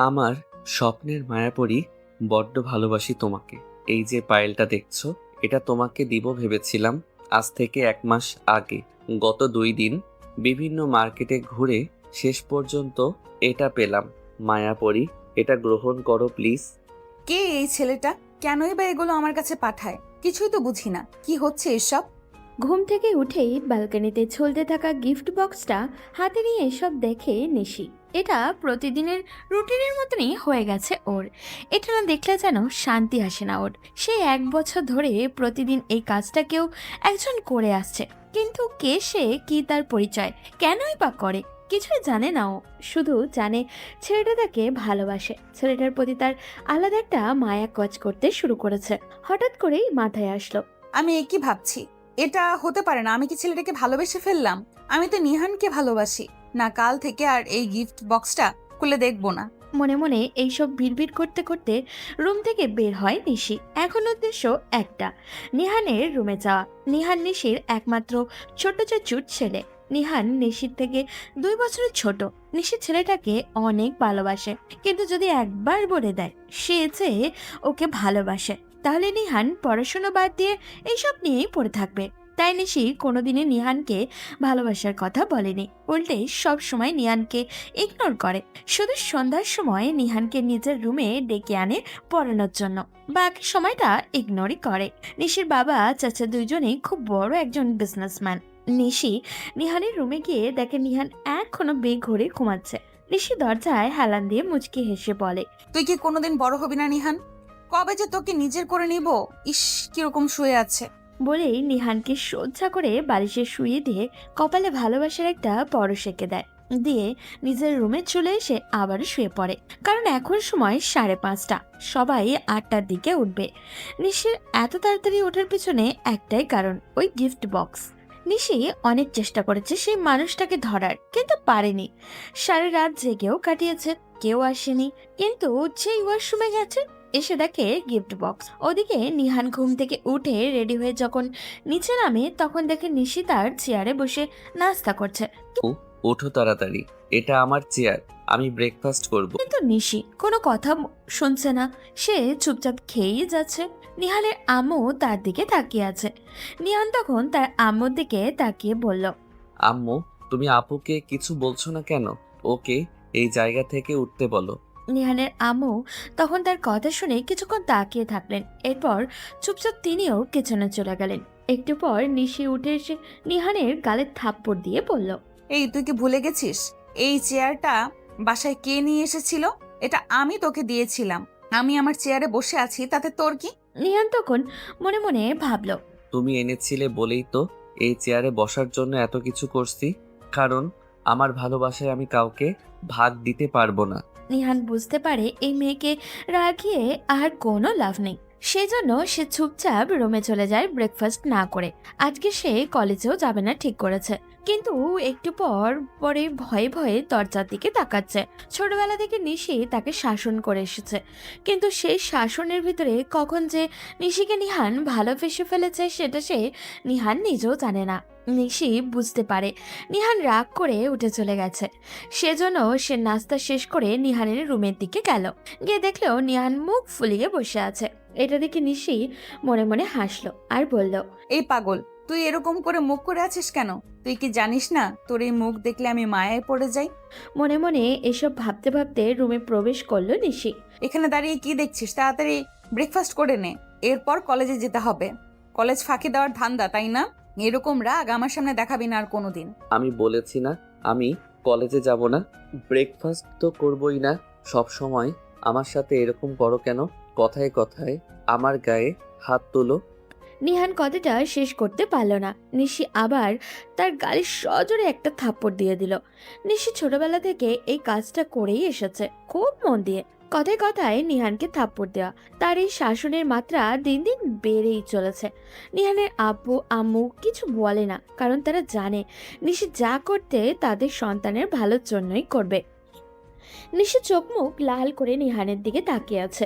আমার স্বপ্নের মায়াপরী, বড্ড ভালোবাসি তোমাকে। এই যে পায়েলটা দেখছো, এটা তোমাকে দিব ভেবেছিলাম আজ থেকে 1 মাস আগে। গত 2 দিন বিভিন্ন মার্কেটে ঘুরে শেষ পর্যন্ত এটা পেলাম। মায়াপরী, এটা গ্রহণ করো প্লিজ। কে এই ছেলেটা? কেনই বা এগুলো আমার কাছে পাঠায়? কিছুই তো বুঝি না, কি হচ্ছে এসব? ঘুম থেকে উঠেই ব্যালকনিতে ঝুলতে থাকা গিফট বক্সটা হাতে নিয়ে এসব দেখে নিশি। এটা প্রতিদিনের রুটিনের মতনই হয়ে গেছে ওর। এটা না দেখলে যেন শান্তি আসে না ওর। সে 1 বছর ধরে প্রতিদিন এই কাজটা কেউ একজন করে আসছে, কিন্তু কে সে, কি তার পরিচয়, কেনই বা করে, কিছুই জানে না ও। শুধু জানে ছেলেটা তাকে ভালোবাসে, ছেলেটার প্রতি তার আলাদা একটা মায়া কাজ করতে শুরু করেছে। হঠাৎ করেই মাথায় আসলো, আমি একই ভাবছি। এটা হতে পারে না, আমি কি ছেলেটাকে ভালোবেসে ফেললাম? আমি তো নিহানকে ভালোবাসি। না, কাল থেকে আর এই গিফট বক্সটা খুলে দেখবো না। মনে মনে এইসব ভিড় করতে করতে রুম থেকে বের হয় নিশি। এখন উদ্দেশ্য একটা, নিহানের রুমে যাওয়া। নিহান নিশির একমাত্র ছোট চাচুর ছেলে। নিহান নিশির থেকে 2 বছরের ছোট। নিশি ছেলেটাকে অনেক ভালোবাসে, কিন্তু যদি একবার বলে দেয় সে যে ওকে ভালোবাসে, তাহলে নিহান পড়াশোনা বাদ দিয়ে এইসব নিয়েই পড়ে থাকবে। তাই নিশি কোনোদিনই নিহানকে ভালোবাসার কথা বলেনি, উল্টে সব সময় নিহানকে ইগনোর করে। শুধু সন্ধ্যার সময় নিহানকে নিজের রুমে ডেকে আনে পড়ানোর জন্য, বাকি সময়টা ইগনোরই করে। নিশির বাবা চাচা দুইজনেই খুব বড় একজন বিজনেসম্যান। নিশি নিহানের রুমে গিয়ে দেখে নিহান এখনো বেঘরে ঘুমাচ্ছে। নিশি দরজায় হেলান দিয়ে মুচকি হেসে বলে, তুই কি কোনোদিন বড় হবি না নিহান? কবে যে তোকে নিজের করে নিব। ইস, কিরকম শুয়ে আছে। বলেই নিহানকে সোজা করে বালিশে শুয়ে দিয়ে কপালে ভালোবাসার একটা পরশ এঁকে দেয়। দিয়ে নিজের রুমে চলে এসে আবারও শুয়ে পড়ে। কারণ এখন সময় 5:30। সবাই 8টার দিকে উঠবে। নিশির এত তাড়াতাড়ি ওঠার পিছনে একটাই কারণ, ওই গিফট বক্স। নিশি অনেক চেষ্টা করেছে সেই মানুষটাকে ধরার, কিন্তু পারেনি। সারা রাত জেগেও কাটিয়েছে, কেউ আসেনি। কিন্তু যেই ওয়াশরুমে গেছে, এসে দেখে গিফট বক্স। ওদিকে নিহান ঘুম থেকে উঠে রেডি হয়ে যখন নিচে নামে, তখন দেখে নিশি তার চেয়ারে বসে নাস্তা করছে। ও, ওঠো তাড়াতাড়ি, এটা আমার চেয়ার, আমি ব্রেকফাস্ট করব। কিন্তু নিশি কোনো কথা শুনছে না, সে চুপচাপ খেয়েই যাচ্ছে। নিহালের আম্মু তার দিকে তাকিয়ে আছে। নিহান তখন তার আম্মুর দিকে তাকিয়ে বলল, আম্মু, তুমি আপুকে কিছু বলছো না কেন? ওকে এই জায়গা থেকে উঠতে বলো। নিহানের আম্মু তখন তার কথা শুনে কিছুক্ষণ তাকিয়ে থাকলেন, এরপর চুপচাপ তিনিও কিচেনে চলে গেলেন। একটু পর নিশি উঠে এসে নিহানের গালে থাপ্পড় দিয়ে বলল, এই, তুই কি ভুলে গেছিস এই চেয়ারটা বাসায় কে নিয়ে এসেছিল? এটা আমি তোকে দিয়েছিলাম। আমি আমার চেয়ারে বসে আছি, তাতে তোর কি? নিহান তখন মনে মনে ভাবল, তুমি এনেছিলে বলেই তো এই চেয়ারে বসার জন্য এত কিছু করছি। কারণ আমার ভালোবাসায় আমি কাউকে ভাগ দিতে পারবো না। নিহান বুঝতে পারে এই মেয়েকে রাগিয়ে আর কোনো লাভ নেই। সেজন্য সে চুপচাপ রুমে চলে যায় ব্রেকফাস্ট না করে। আজকে সে কলেজেও যাবে না ঠিক করেছে, কিন্তু একটু পর পরে ভয়ে ভয়ে দরজার দিকে তাকাচ্ছে। ছোটবেলা থেকে নিশি তাকে শাসন করে এসেছে, কিন্তু সেই শাসনের ভিতরে কখন যে নিশিকে নিহান ভালোবেসে ফেলেছে সেটা নিহান নিজেও জানে না। নিশি বুঝতে পারে নিহান রাগ করে উঠে চলে গেছে। সেজন্য সে নাস্তা শেষ করে নিহানের রুমের দিকে গেল। গিয়ে দেখলো নিহান মুখ ফুলিয়ে বসে আছে। এটা দেখে নিশি মনে মনে হাসলো আর বলল, এই পাগল, তুই এরকম করে মুখ করে আছিস কেন? তুই কি জানিস না তোর এই মুখ দেখলে আমি মায়ায় পড়ে যাই? মনে মনে এসব ভাবতে ভাবতে রুমে প্রবেশ করলো নিশি। এখানে দাঁড়িয়ে কি দেখছিস? তাড়াতাড়ি ব্রেকফাস্ট করে নে, এরপর কলেজে যেতে হবে। কলেজ ফাঁকি দেওয়ার ধান্দা, তাই না? এরকম রাগ আমার সামনে দেখাবি না আর কোনোদিন। আমি বলেছি না আমি কলেজে যাব না? ব্রেকফাস্ট তো করবই না। সব সময় আমার সাথে এরকম করো কেন? কথায় কথায় আমার গায়ে হাত তোলো। নিহান কথাটা শেষ করতে পারল না। নিশি আবার তার গালে সজোরে একটা থাপ্পড় দিয়ে দিল। নিশি ছোটবেলা থেকে এই কাজটা করেই এসেছে, খুব মন দিয়ে। কথায় কথায় নিহানকে থাপ্পড় দেওয়া, তার এই শাসনের মাত্রা দিন দিন বেড়েই চলেছে। নিহানের আব্বু আম্মু কিছু বলে না, কারণ তারা জানে নিশি যা করতে তাদের সন্তানের ভালোর জন্যই করবে। নিশি চোখ মুখ লাল করে নিহানের দিকে তাকিয়ে আছে।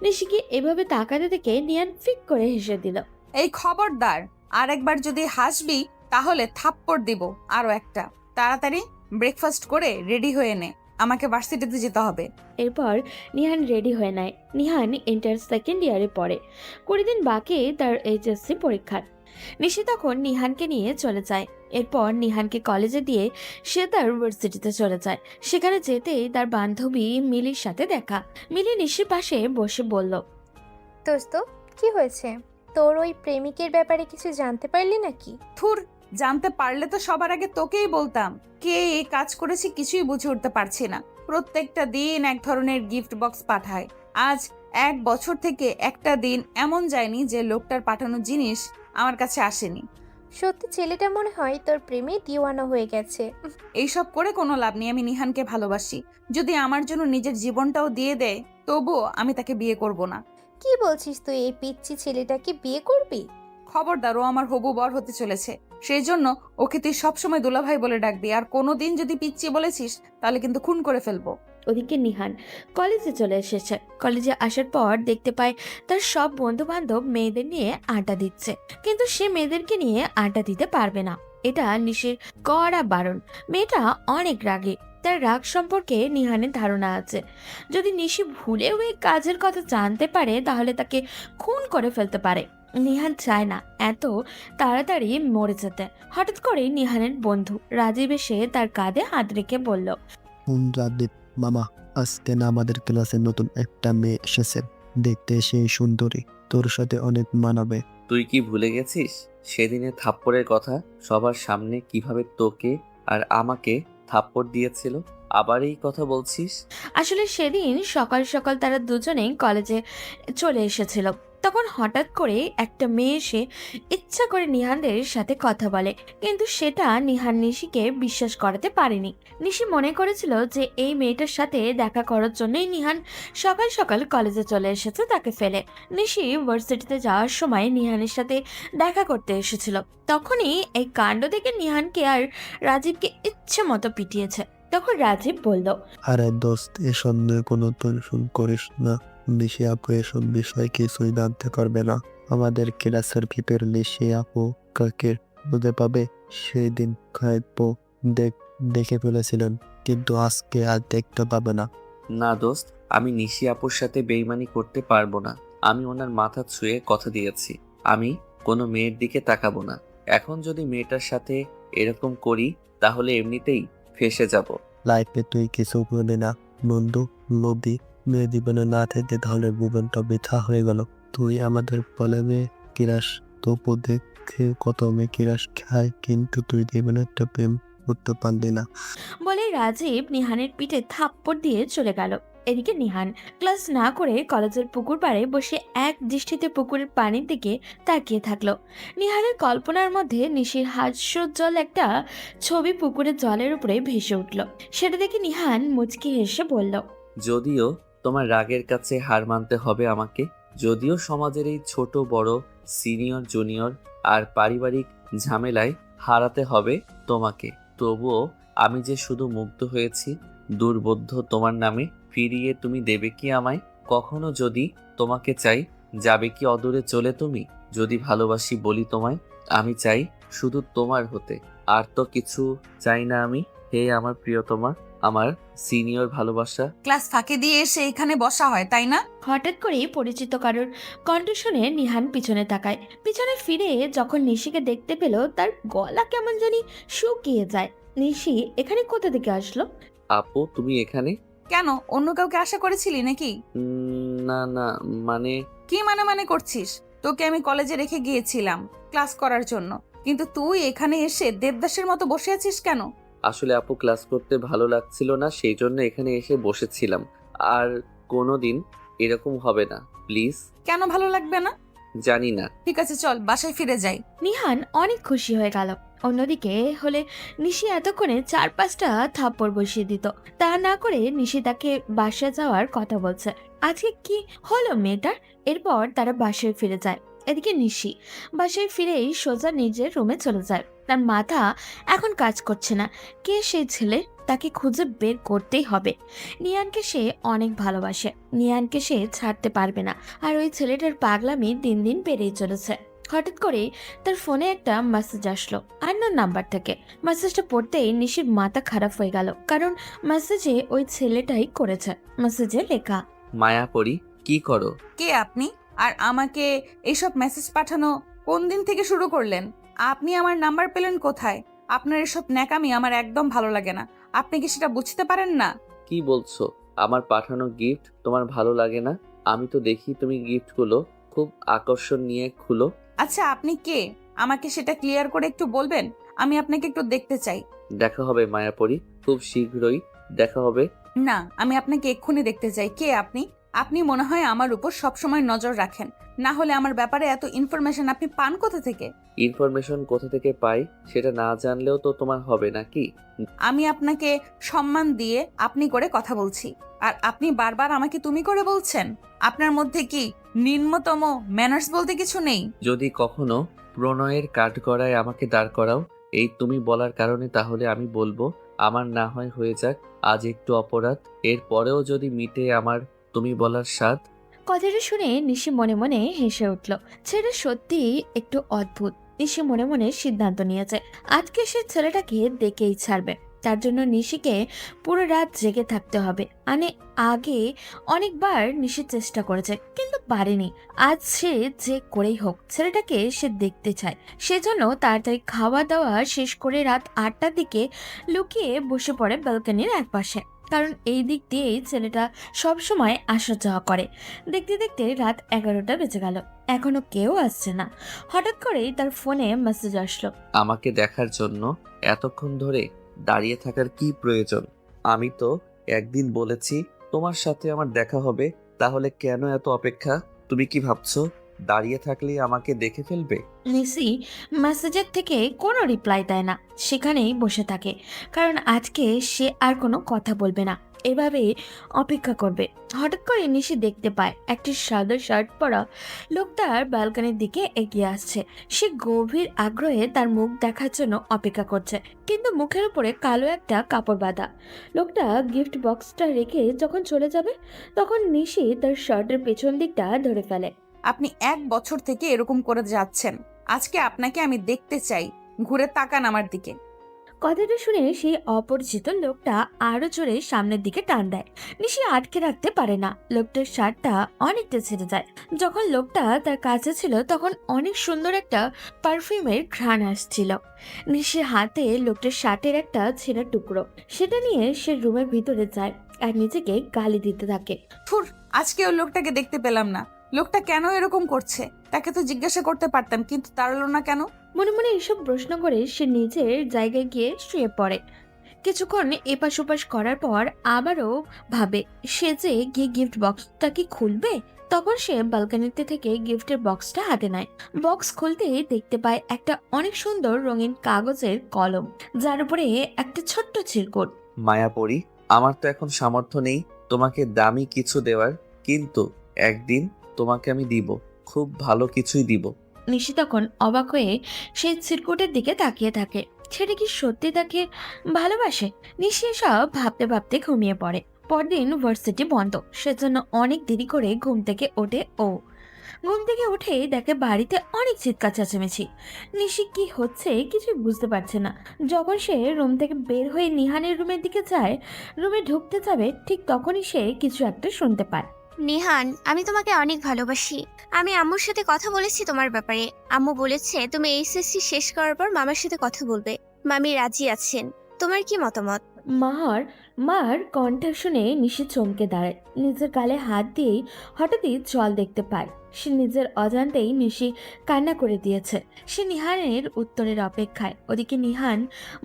নিশিকে এভাবে তাকাতে দেখে নিহান ফিক করে হেসে দিল। এই খবরদার, আর একবার যদি হাসবি তাহলে থাপ্পড় দিব আরো একটা। তাড়াতাড়ি ব্রেকফাস্ট করে রেডি হয়ে নে। আমাকে ভার্সিটিতে যেতে হবে। এরপর নিহান রেডি হয়ে নেয়। নিহান ইন্টার সেকেন্ড ইয়ারে পড়ে। 20 দিন বাকি তার এইচএসসি পরীক্ষার। নিশি তখন নিহানকে নিয়ে চলে যায়। এরপর নিহানকে কলেজে দিয়ে সে তার ভার্সিটিতে চলে যায়। সেখানে যেতেই তার বান্ধবী মিলির সাথে দেখা। মিলি নিশির পাশে বসে বলল, দোস্ত, কি হয়েছে? তোর ওই প্রেমিকের ব্যাপারে কিছু জানতে পারলি নাকি? থুর, জানতে পারলে তো সবার আগে তোকেই বলতাম। কে এই কাজ করেছি কিছুই বুঝে উঠতে পারছি না। প্রত্যেকটা দিন এক ধরনের গিফট বক্স পাঠায়। আজ 1 বছর থেকে একটা দিন এমন যায়নি যে লোকটার পাঠানো জিনিস আমার কাছে আসেনি। সত্যি ছেলেটা মনে হয় তোর প্রেমে দিওয়ানা হয়ে গেছে। এইসব করে কোনো লাভ নেই। আমি নিহানকে ভালোবাসি। যদি আমার জন্য নিজের জীবনটাও দিয়ে দেয় তবুও আমি তাকে বিয়ে করব না। কি বলছিস তুই? এই পিচ্ছি ছেলেটাকে বিয়ে করবি? খবরদার, ও আমার হবু বর হতে চলেছে। সেই জন্য ওকে তুই সবসময় দুলাভাই বলে ডাকবি। আর কোনোদিন যদি পিচ্ছি বলেছিস তাহলে কিন্তু খুন করে ফেলবো। ওদিকে নিহান কলেজে চলে এসেছে। কলেজে আসার পর দেখতে পায় তার সব বন্ধু বান্ধব মেয়েদের নিয়ে আড্ডা দিচ্ছে, কিন্তু সে মেয়েদেরকে নিয়ে আড্ডা দিতে পারবে না। এটা নিশির কড়া বারণ। মেয়েটা অনেক রাগী। তার রাগ সম্পর্কে নিহানের ধারণা আছে। যদি নিশি ভুলেও এই কাজের কথা জানতে পারে তাহলে তাকে খুন করে ফেলতে পারে। নিহান চায় না এত তাড়াতাড়ি মরে যেতে। হঠাৎ করে নিহানের বন্ধু রাজীব এসে তার কাঁধে হাত রেখে বলল, রাজদীপ মামা, আজকে না আমাদের ক্লাসে নতুন একটা মেয়ে এসেছে। দেখতে সেই সুন্দরী, তোর সাথে অনেক মানাবে। তুই কি ভুলে গেছিস সেদিনের থাপ্পড়ের কথা? সবার সামনে কিভাবে তোকে আর আমাকে থাপ্পড় দিয়েছিল? আবার এই কথা বলছিস? আসলে সেদিন সকাল সকাল তারা দুজনেই কলেজে চলে এসেছিল। তখন হঠাৎ করে একটা মেয়ে এসে ইচ্ছা করে নিহানদের সাথে কথা বলে, কিন্তু সেটা নিহান নিশিকে বিশ্বাস করাতে পারেনি। নিশি মনে করেছিল যে এই মেয়েটার সাথে দেখা করার জন্যই নিহান সকাল সকাল কলেজে চলে এসেছে তাকে ফেলে। নিশি ভার্সিটিতে যাওয়ার সময় নিহানের সাথে দেখা করতে এসেছিল। তখনই এই কাণ্ড দেখে নিহানকে আর রাজীবকে ইচ্ছে মতো পিটিয়েছে। তখন রাজীব বলল, আরে দোস্ত, এ সন্দেহ কোনো টেনশন করিস না। নিশি আপু এসব বিষয় কিছুই জানতে পারবে না। আমাদের ক্লাসের ভিতরে নিশি আপু কাকে বুঝে পাবে? সেই দিন হয়তো দেখে ফেলেছিলেন, কিন্তু আজকে আর দেখতে পাবে না। না দোস্ত, আমি নিশি আপুর সাথে বেইমানি করতে পারবো না। আমি ওনার মাথা ছুঁয়ে কথা দিয়েছি আমি কোনো মেয়ের দিকে তাকাবো না। এখন যদি মেয়েটার সাথে এরকম করি তাহলে এমনিতেই ফেঁসে যাব। লাইফে তুই কিছু বলি না বন্ধু। নদী মেয়ে জীবনে না থেকে তাহলে জীবনটা বৃথা হয়ে গেল। তুই আমাদের বলে মেয়ে কিরাস, তবু দেখে কত মেয়ে কিরাস খায়, কিন্তু তুই জীবনে একটা প্রেম করতে পারলি না। বলে রাজীব নিহানের পিঠে থাপ্পড় দিয়ে চলে গেল। এদিকে নিহান ক্লাস না করে কলেজের পুকুর পাড়ে বসে এক দৃষ্টিতে পুকুরের পানির দিকে তাকিয়ে থাকলো। নিহানের কল্পনার মধ্যে নিশির হাস্যোজ্জ্বল একটা ছবি পুকুরের জলের উপরে ভেসে উঠল। সেটা দেখে নিহান মুচকি হেসে বলল, যদিও তোমার রাগের কাছে হার মানতে হবে আমাকে, যদিও সমাজের এই ছোট বড় সিনিয়র জুনিয়র আর পারিবারিক ঝামেলায় হারাতে হবে তোমাকে, তবুও আমি যে শুধু মুগ্ধ হয়েছি দুর্বোধ্য তোমার নামে। ফিরিয়ে তুমি দেবে কি আমায় কখনো? যদি তোমাকে চাই যাবে কি অদূরে চলে তুমি? যদি ভালোবাসি বলি তোমায়, আমি চাই শুধু তোমার হতে, আর তো কিছু চাই না আমি। হে আমার প্রিয়তমা, আমার সিনিয়র ভালোবাসা। ক্লাস ফাঁকি দিয়ে এসে এখানে বসা হয় তাই না? হঠাৎ করেই পরিচিত কারোর কণ্ঠ শুনে নিহান পিছনে তাকায়। পিছনে ফিরে যখন নিশিকে দেখতে পেল তার গলা কেমন জানি শুকিয়ে যায়। নিশি এখানে কোথা থেকে আসলো? আপু তুমি এখানে? কেন, অন্য কাউকে আশা করেছিলি নাকি? না না, মানে কি মানে করছিস? তোকে আমি কলেজে রেখে গিয়েছিলাম ক্লাস করার জন্য, কিন্তু তুই এখানে এসে দেবদাসের মতো বসে আছিস কেন? আসলে আপু ক্লাস করতে ভালো লাগছিল না, সেই জন্য এখানে এসে বসেছিলাম। আর কোনোদিন এরকম হবে না, প্লিজ। কেন ভালো লাগবে না? জানি না। ঠিক আছে, চল বাসায় ফিরে যাই। নিহান অনেক খুশি হয়ে গেল। অন্যদিকে হলে নিশি এতক্ষণে 4-5টা থাপ্পড় বসিয়ে দিত। তা না করে নিশি তাকে বাসায় যাওয়ার কথা বলছে। আজকে কি হলো মেয়েটার? এরপর তারা বাসায় ফিরে যায়। এদিকে নিশি বাসায় ফিরেই সোজা নিজের রুমে চলে যায়। তার মাথা এখন কাজ করছে না। কে সেই ছেলে? তাকে খুঁজে বের করতেই হবে। নিয়ানকে সে অনেক ভালোবাসে। নিয়ানকে সে ছাড়তে পারবে না। আর ওই ছেলেটার পাগলামি দিন দিন বেড়েই চলেছে। হঠাৎ করে তার ফোনে একটা মেসেজ আসলো আননোন নাম্বার থেকে। মেসেজটা পড়তেই নিশির মাথা খারাপ হয়ে গেল, কারণ মেসেজে ওই ছেলেটাই করেছে। মেসেজে লেখা, মায়াপরি কি করো? কে আপনি? আর আমাকে এইসব মেসেজ পাঠানো কোন দিন থেকে শুরু করলেন? আপনি আমার নাম্বার পেলেন কোথায়? আপনার এসব ন্যাকামি আমার একদম ভালো লাগে না। আপনি কি সেটা বুঝতে পারেন না? কি বলছো? আমার পাঠানো গিফট তোমার ভালো লাগে না? আমি তো দেখি তুমি গিফটগুলো খুব আকর্ষণ নিয়ে খুলো। আচ্ছা, আপনি কে? আমাকে সেটা ক্লিয়ার করে একটু বলবেন? আমি আপনাকে একটু দেখতে চাই। দেখা হবে মায়াপরি, খুব শীঘ্রই দেখা হবে। না, আমি আপনাকে এক্ষুনি দেখতে চাই। কে আপনি? আপনি মনে হয় আমার উপর সবসময় নজর রাখেন, না হলে আমার ব্যাপারে এত ইনফরমেশন আপনি পান কোথা থেকে? ইনফরমেশন কোথা থেকে পাই সেটা না জানলেও তো তোমার হবে নাকি? আমি আপনাকে সম্মান দিয়ে আপনি করে কথা বলছি, আর আপনি বারবার আমাকে তুমি করে বলছেন। আপনার মধ্যে কি নিম্নতম ম্যানার্স বলতে কিছু নেই? যদি কখনো প্রণয়ের কাঠগড়ায় আমাকে দাঁড় করাও এই তুমি বলার কারণে, তাহলে আমি বলবো আমার না হয় হয়ে যাক আজ একটু অপরাধ, এর পরেও যদি মিটে আমার তুমি বলার স্বাদ। কথাটা শুনে নিশি মনে মনে হেসে উঠল। ছেলে সত্যি একটু অদ্ভুত। নিশি মনে মনে সিদ্ধান্ত নিয়েছে আজকে সে ছেলেটাকে দেখেই ছাড়বে। তার জন্য নিশিকে পুরো রাত জেগে থাকতে হবে। আগে অনেকবার নিশি চেষ্টা করেছে, কিন্তু পারেনি। আজ সে যে করেই হোক ছেলেটাকে সে দেখতে চায়। সেজন্য তাড়াতাড়ি খাওয়া দাওয়া শেষ করে রাত 8টার দিকে লুকিয়ে বসে পড়ে ব্যালকনির একপাশে, কারণ এই দিক দিয়েই ছেলেটা সবসময় আসা যাওয়া করে। দেখতে দেখতে রাত 11টা বেজে গেল, এখনো কেউ আসছে না। হঠাৎ করেই তার ফোনে মেসেজ আসলো। আমাকে দেখার জন্য এতক্ষণ ধরে দাঁড়িয়ে থাকার কি প্রয়োজন? আমি তো একদিন বলেছি তোমার সাথে আমার দেখা হবে, তাহলে কেন এত অপেক্ষা? তুমি কি ভাবছো দাঁড়িয়ে থাকলেই আমাকে দেখে ফেলবে? নিসি মেসেজের থেকে কোনো রিপ্লাই দেয় না, সেখানেই বসে থাকে। কারণ আজকে সে আর কোনো কথা বলবে না, এভাবে অপেক্ষা করবে। হঠাৎ করে নিশি দেখতে পায় একটি সাদা শার্ট পরা লোকটার ব্যালকনির দিকে এগিয়ে আসছে। সে গভীর আগ্রহে তার মুখ দেখার জন্য অপেক্ষা করছে, কিন্তু মুখের উপরে কালো একটা কাপড় বাঁধা। লোকটা গিফট বক্সটা রেখে যখন চলে যাবে, তখন নিশি তার শার্টের পেছন দিকটা ধরে ফেলে। আপনি 1 বছর থেকে এরকম করে যাচ্ছেন। আজকে আপনাকে আমি দেখতে চাই। ঘুরে তাকান আমার দিকে। কথাটা শুনে সেই অপরিচিত লোকটা আরো জোরে সামনের দিকে টান দেয়। নিশি আটকে রাখতে পারে না, লোকটার শার্টটা অনেকটা ছেড়ে যায়। যখন লোকটা তার কাছে ছিল তখন অনেক সুন্দর একটা পারফিউমের ঘ্রাণ আসছিল। নিশির হাতে লোকটার শার্টের একটা ছেঁড়া টুকরো, সেটা নিয়ে সে রুমের ভিতরে যায় আর নিজেকে গালি দিতে থাকে। থুর, আজকে ওই লোকটাকে দেখতে পেলাম না। লোকটা কেন এরকম করছে? তাকে তো জিজ্ঞাসা করতে পারতাম, কিন্তু তাড়ালো না কেন? মনে মনে এসব প্রশ্ন করে সে নিজের জায়গায় গিয়ে শুয়ে পড়ে। কিছুক্ষণ এপাশ ওপাশ করার পর আবারও ভাবে সে যে গিয়ে গিফট বক্সটা কি খুলবে। তখন সে ব্যালকনিতে থেকে গিফটের বক্সটা হাতে নেয়। বক্স খুলতেই দেখতে পায় একটা অনেক সুন্দর রঙিন কাগজের কলম, যার উপরে একটা ছোট্ট চিরকুট। মায়াপরি, আমার তো এখন সামর্থ্য নেই তোমাকে দামি কিছু দেওয়ার, কিন্তু একদিন তোমাকে আমি দিব, খুব ভালো কিছুই দিব। নিশি তখন অবাক হয়ে সেই চিরকুটের দিকে তাকিয়ে থাকে। সেটা কি সত্যি তাকে ভালোবাসে? নিশি এসব ভাবতে ভাবতে ঘুমিয়ে পড়ে। পরদিন ভার্সিটি বন্ধ, সেজন্য অনেক দেরি করে ঘুম থেকে ওঠে ও। ঘুম থেকে উঠে দেখে বাড়িতে অনেক চিৎকার চেঁচামেচি। নিশি কি হচ্ছে কিছুই বুঝতে পারছে না। যখন সে রুম থেকে বের হয়ে নিহানের রুমের দিকে যায়, রুমে ঢুকতে যাবে ঠিক তখনই সে কিছু একটা শুনতে পায়। নিহান, আমি তোমাকে অনেক ভালোবাসি। আমি আম্মুর সাথে কথা বলেছি তোমার ব্যাপারে। আম্মু বলেছে তুমি এইচএসসি শেষ করার পর মামার সাথে কথা বলবে। মামি রাজি আছেন। তোমার কি মতামত? মার কণ্ঠ শুনে নিশি চমকে দাঁড়ায়। নিজের গালে হাত দিয়েই হঠাৎই জল দেখতে পায়। সে নিজের অজান্তেই নিশি কান্না করে দিয়েছে। সে নিহানের উত্তরের অপেক্ষায়। ওদিকে নিহান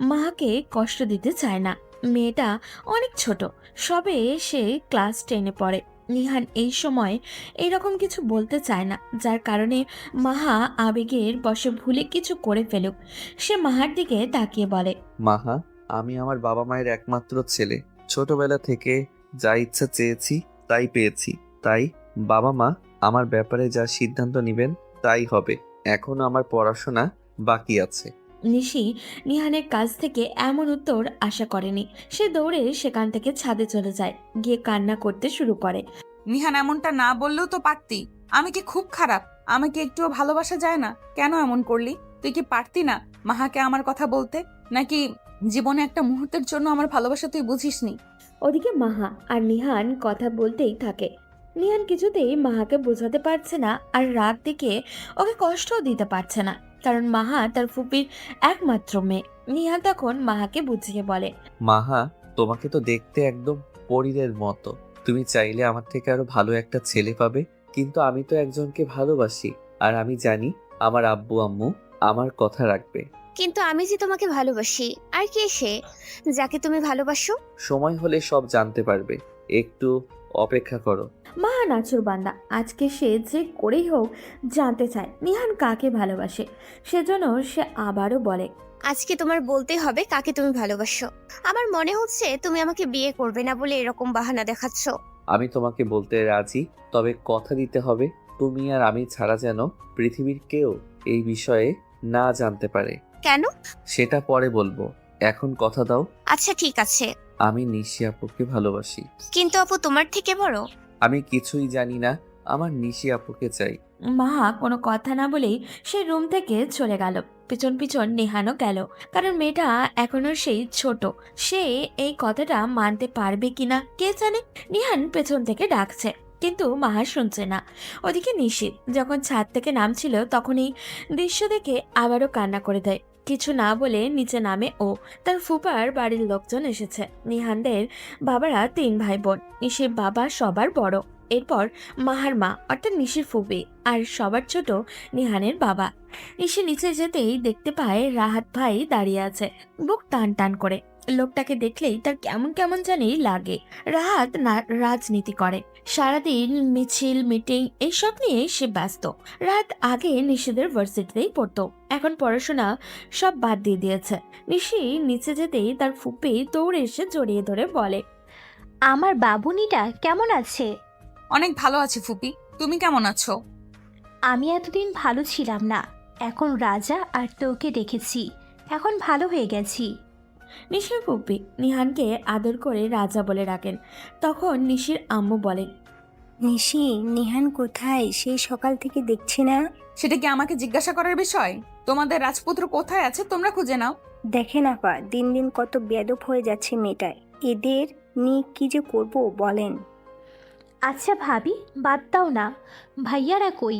মাকে কষ্ট দিতে চায় না। মেয়েটা অনেক ছোট, সবে সে ক্লাস 10-এ পড়ে। নিহান এই সময় এইরকম কিছু বলতে চায় না, যার কারণে মাহা আবেগের বশে ভুলে কিছু করে ফেলুক। সে মাহার দিকে তাকিয়ে বলে, মাহা, আমি আমার বাবা মায়ের একমাত্র ছেলে। ছোটবেলা থেকে যা ইচ্ছা চেয়েছি তাই পেয়েছি, তাই বাবা মা আমার ব্যাপারে যা সিদ্ধান্ত নেবেন তাই হবে। এখনো আমার পড়াশোনা বাকি আছে। নিশি নিহানের কাছ থেকে এমন উত্তর আশা করেনি। সে দৌড়ে সেখান থেকে ছাদে চলে যায়, গিয়ে কান্না করতে শুরু করে। নিহান, এমনটা না বললেও তো পারতি। আমি কি খুব খারাপ? আমাকে একটুও ভালোবাসা যায় না? কেন এমন করলি? তুই কি পারতি না মাহাকে আমার কথা বলতে? নাকি জীবনে একটা মুহূর্তের জন্য আমার ভালোবাসা তুই বুঝিসনি? ওদিকে মাহা আর নিহান কথা বলতেই থাকে। নিহান কিছুতেই মাহাকে বোঝাতে পারছে না আর রাত দেখে ওকে কষ্টও দিতে পারছে না, কারণ মাহা তার ফুপির একমাত্র মেয়ে। নিহান তখন মাহাকে বুঝিয়ে বলে, মাহা, তোমাকে তো দেখতে একদম পরীদের মতো। তুমি চাইলে আমার থেকে আরো ভালো একটা ছেলে পাবে, কিন্তু আমি তো একজনকে ভালোবাসি, আর আমি জানি আমার আব্বু আম্মু আমার কথা রাখবে। কিন্তু আমি যে তোমাকে ভালোবাসি। আর কে সে যাকে তুমি ভালোবাসো? সময় হলে সব জানতে পারবে, একটু অপেক্ষা করো। মাহা নাচুর বান্দা, আজকে সে যে করেই হোক জানতে চায় নিহান কাকে ভালোবাসে। সেজন্য সে আবারও বলে, আজকে তোমার বলতে হবে কাকে তুমি ভালোবাসো। আমার মনে হচ্ছে তুমি আমাকে বিয়ে করবে না বলে এরকম বাহানা দেখাচ্ছ। আমি তোমাকে বলতে রাজি, তবে কথা দিতে হবে তুমি আর আমি ছাড়া যেন পৃথিবীর কেউ এই বিষয়ে না জানতে পারে। কেন? সেটা পরে বলবো, এখন কথা দাও। আচ্ছা ঠিক আছে। আমি নিশি আপুকে ভালোবাসি। কিন্তু আপু তোমার থেকে বড়। আমি কিছুই জানি না, আমার নিশি আপুকে চাই। মাহা কোনো কথা না বলেই সে রুম থেকে চলে গেল। পিছন পিছন নেহানও গেল, কারণ মেয়েটা এখনো সেই ছোট। সে এই কথাটা মানতে পারবে কিনা কে জানে। নিহান পেছন থেকে ডাকছে, কিন্তু মাহা শুনছে না। ওদিকে নিশিত যখন ছাদ থেকে নামছিল তখন এই দৃশ্য দেখে আবারও কান্না করে দেয়। কিছু না বলে নিচে নামে ও। তার ফুপার বাড়ির লোকজন এসেছে। নিহানদের বাবারা 3 ভাই বোন। নিশির বাবা সবার বড়, এরপর মাহার মা অর্থাৎ নিশির ফুপি, আর সবার ছোট নিহানের বাবা। নিশি নিচে যেতেই দেখতে পায় রাহাত ভাই দাঁড়িয়ে আছে, বুক টান টান করে। লোকটাকে দেখলেই তার কেমন কেমন জানি লাগে। রাহাত রাজনীতি করে, সারাদিন মিছিল মিটিং এইসব নিয়ে সে ব্যস্ত। রাহাত আগে নিশিদের ভার্সিটিতেই পড়তো, এখন পড়াশোনা সব বাদ দিয়ে দিয়েছে। নিশি নিচে যেতেই তার ফুপি দৌড়ে এসে জড়িয়ে ধরে বলে, আমার বাবুনিটা কেমন আছে? অনেক ভালো আছি ফুপি, তুমি কেমন আছো? আমি এতদিন ভালো ছিলাম না, এখন রাজা আর তোকে দেখেছি, এখন ভালো হয়ে গেছি। নিশির ফুপি নিহানকে আদর করে রাজা বলে ডাকেন। তখন নিশির আম্মু বলেন, নিশি, নিহান কোথায়? সেই সকাল থেকে দেখছি না। সেটা কি আমাকে জিজ্ঞাসা করার বিষয়? তোমাদের রাজপুত্র কোথায় আছে তোমরা খুঁজে নাও। দেখেন আপা, দিন দিন কত বেয়াদব হয়ে যাচ্ছে মেয়েটায়। এদের নিয়ে কি যে করব বলেন। আচ্ছা ভাবি, বাদ দাও না, ভাইয়ারা কই?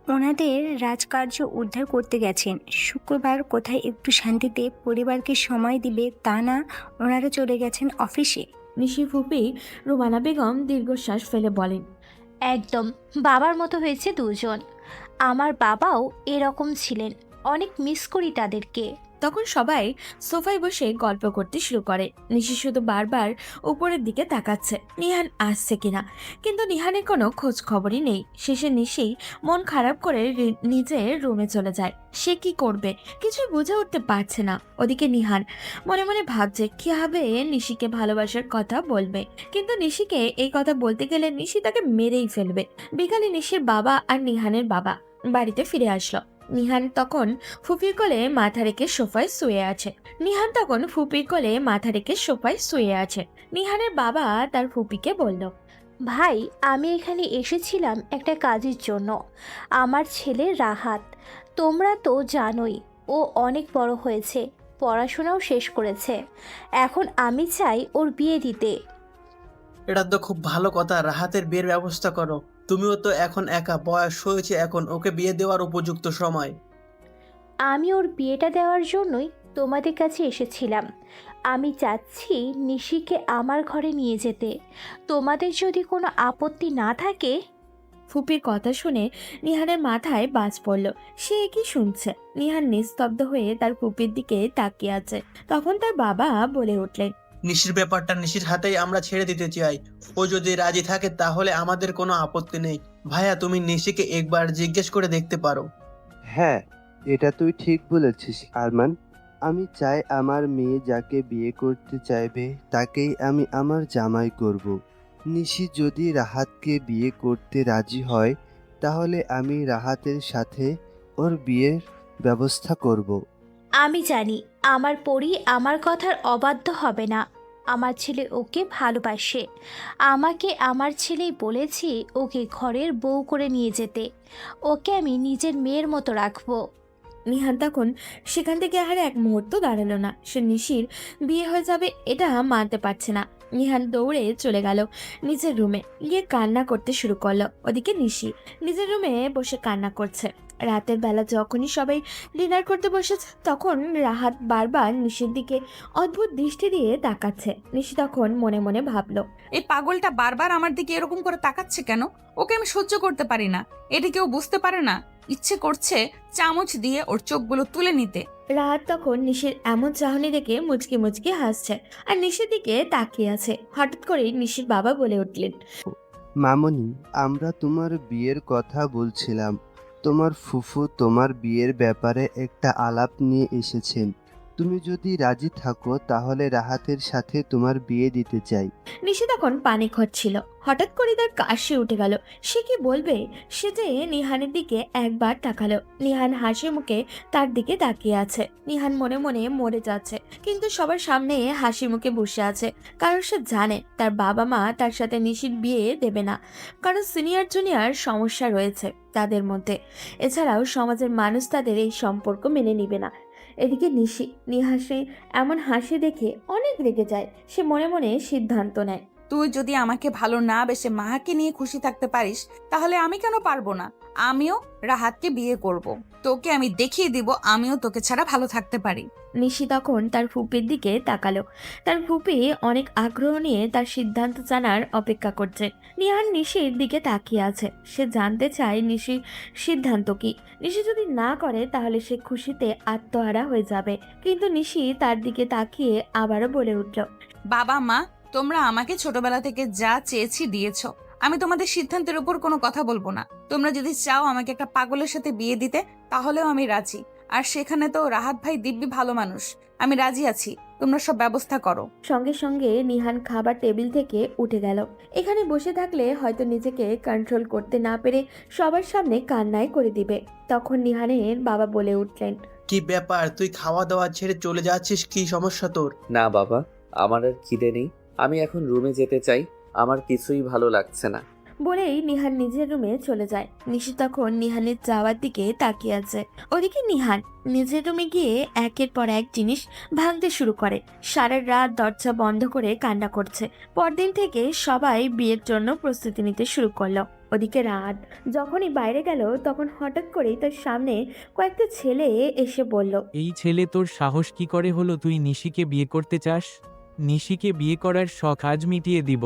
ওনাদের রাজকার্য উদ্ধার করতে গেছেন। শুক্রবার কোথায় একটু শান্তিতে পরিবারকে সময় দিবে তা না, ওনারা চলে গেছেন অফিসে। নিশির ফুপি রুমানা বেগম দীর্ঘশ্বাস ফেলে বলেন, একদম বাবার মতো হয়েছে দুজন। আমার বাবাও এরকম ছিলেন, অনেক মিস করি তাদেরকে। তখন সবাই সোফায় বসে গল্প করতে শুরু করে। নিশি শুধু বারবার উপরের দিকে তাকাচ্ছে নিহান আসছে কিনা, কিন্তু নিহানের কোনো খোঁজ খবরই নেই। শেষে নিশি মন খারাপ করে নিজের রুমে চলে যায়। সে কি করবে কিছুই বুঝে উঠতে পারছে না। ওদিকে নিহান মনে মনে ভাবছে কিভাবে নিশিকে ভালোবাসার কথা বলবে, কিন্তু নিশিকে এই কথা বলতে গেলে নিশি তাকে মেরেই ফেলবে। বিকালে নিশির বাবা আর নিহানের বাবা বাড়িতে ফিরে আসলো। নিহান তখন ফুপির কোলে মাথা রেখে সোফায় শুয়ে আছে। নিহানের বাবা তার ফুপিকে বলল, ভাই, আমি এখানে এসেছিলাম একটা কাজের জন্য। আমার ছেলে রাহাত, তোমরা তো জানোই, ও অনেক বড় হয়েছে, পড়াশোনাও শেষ করেছে। এখন আমি চাই ওর বিয়ে দিতে। এটা তো খুব ভালো কথা, রাহাতের বিয়ের ব্যবস্থা করো। তুমিও তো এখন একা, বয়স হয়েছে, এখন ওকে বিয়ে দেওয়ার উপযুক্ত সময়। আমি ওর বিয়েটা দেওয়ার জন্যই তোমাদের কাছে এসেছিলাম। আমি চাচ্ছি নিশিকে আমার ঘরে নিয়ে যেতে। তোমাদের যদি কোনো আপত্তি না থাকে। ফুপির কথা শুনে নিহানের মাথায় বাজ পড়ল। সে কি শুনছে? নিহান নিস্তব্ধ হয়ে তার ফুপির দিকে তাকিয়ে আছে। তখন তার বাবা বলে উঠলেন, নিশির ব্যাপারটা নিশির হাতেই আমরা ছেড়ে দিতে চাই। ও যদি রাজি থাকে তাহলে আমাদের কোনো আপত্তি নেই। ভাইয়া, তুমি নিশিকে একবার জিজ্ঞেস করে দেখতে পারো। হ্যাঁ, এটা তুই ঠিক বলেছিস আরমান। আমি চাই আমার মেয়ে যাকে বিয়ে করতে চাইবে তাকেই আমি আমার জামাই করব। নিশি যদি রাহাতকে বিয়ে করতে রাজি হয় তাহলে আমি রাহাতের সাথে ওর বিয়ের ব্যবস্থা করব। আমি জানি আমার পরি আমার কথার অবাধ্য হবে না। আমার ছেলে ওকে ভালোবাসে। আমাকে আমার ছেলেই বলেছি ওকে ঘরের বউ করে নিয়ে যেতে। ওকে আমি নিজের মেয়ের মতো রাখবো। নিহান তখন সেখান থেকে আর এক মুহূর্ত দাঁড়ালো না। সে নিশির বিয়ে হয়ে যাবে এটা মানতে পারছে না। নিহান দৌড়ে চলে গেল নিজের রুমে, গিয়ে কান্না করতে শুরু করলো। ওদিকে নিশি নিজের রুমে বসে কান্না করছে। রাতের বেলা যখনই সবাই ডিনার করতে বসেছে তখন রাহাত বারবার নিশির দিকে অদ্ভুত দৃষ্টি দিয়ে তাকাচ্ছে। নিশি তখন মনে মনে ভাবলো, এই পাগলটা বারবার আমার দিকে এরকম করে তাকাচ্ছে কেন? ওকে আমি সহ্য করতে পারি না। এটা কেউ বুঝতে পারে না? ইচ্ছে করছে চামচ দিয়ে ওর চোখগুলো তুলে নিতে। রাহাত তখন নিশির এমন চাহনি দেখে মুচকি মুচকি হাসছে আর নিশির দিকে তাকিয়ে আছে। হঠাৎ করেই নিশির বাবা বলে উঠলেন, মামনি, আমরা তোমার বিয়ের কথা বলছিলাম। তোমার ফুফু তোমার বিয়ের ব্যাপারে একটা আলাপ নিয়ে এসেছেন। তুমি যদি রাজি থাকো তাহলে রাহাতের সাথে তোমার বিয়ে দিতে চাই। নিশি তখন পানিক হচ্ছিল। হঠাৎ করে তার কাশি উঠে গেল। সে কি বলবে? সে যে নিহানের দিকে একবার তাকালো। নিহান হাসি মুখে তার দিকে তাকিয়ে আছে। নিহান মনে মনে মরে যাচ্ছে, কিন্তু সবার সামনে হাসি মুখে বসে আছে। কারণ সে জানে তার বাবা মা তার সাথে নিশির বিয়ে দেবে না, কারণ সিনিয়র জুনিয়র সমস্যা রয়েছে তাদের মধ্যে। এছাড়াও সমাজের মানুষ তাদের এই সম্পর্ক মেনে নিবে না। এদিকে নিশি নিহাসে এমন হাসি দেখে অনেক রেগে যায়। সে মনে মনে সিদ্ধান্ত নেয়, তুই যদি আমাকে ভালো না বেসে মাকে নিয়ে খুশি থাকতে পারিস তাহলে আমি কেন পারবো না? আমিও রাহাতকে বিয়ে করব। তোকে আমি দেখিয়ে দিব আমিও তোকে ছাড়া ভালো থাকতে পারি। নিশি তখন তার ফুপির দিকে তাকালো। তার ফুপি অনেক আগ্রহ নিয়ে তার সিদ্ধান্ত জানার অপেক্ষা করছে। নিহান নিশির দিকে তাকিয়ে আছে। সে জানতে চায় নিশির সিদ্ধান্ত কি। নিশি যদি না করে তাহলে সে খুশিতে আত্মহারা হয়ে যাবে। কিন্তু নিশি তার দিকে তাকিয়ে আবারও বলে উঠল, বাবা মা, তোমরা আমাকে ছোটবেলা থেকে যা চেয়েছি দিয়েছো। আমি তোমাদের সিদ্ধান্তের উপর কোনো কথা বলবো না। তোমরা যদি চাও আমাকে একটা পাগলের সাথে বিয়ে দিতে তাহলেও আমি রাজি। আর সেখানে তো রাহাত ভাই দিব্যি ভালো মানুষ। আমি রাজি আছি, তোমরা সব ব্যবস্থা করো। সঙ্গে সঙ্গে নিহান খাবার টেবিল থেকে উঠে গেল। এখানে বসে থাকলে হয়তো নিজেকে কন্ট্রোল করতে না পেরে সবার সামনে কান্নাই করে দিবে। তখন নিহানের বাবা বলে উঠলেন, কি ব্যাপার, তুই খাওয়া দাওয়া ছেড়ে চলে যাচ্ছিস? কি সমস্যা তোর? না বাবা, আমার আর খিদে নেই। আমি এখন রুমে যেতে চাই। আমার কিছুই ভালো লাগছে না। বলেই নিহান নিজের রুমে চলে যায়। নিশি তখন নিহানের যাওয়ার দিকে তাকিয়ে আছে। ওদিকে নিহান নিজের রুমে গিয়ে একের পর এক জিনিস ভাঙতে শুরু করে। সারা রাত দরজা বন্ধ করে কান্না করছে। পরদিন থেকে সবাই বিয়ের জন্য প্রস্তুতি নিতে শুরু করলো। ওদিকে রাত যখনই বাইরে গেল তখন হঠাৎ করেই তার সামনে কয়েকটা ছেলে এসে বলল, এই ছেলে তোর সাহস কি করে হলো তুই নিশিকে বিয়ে করতে চাস? নিশিকে বিয়ে করার শখ আজ মিটিয়ে দিব।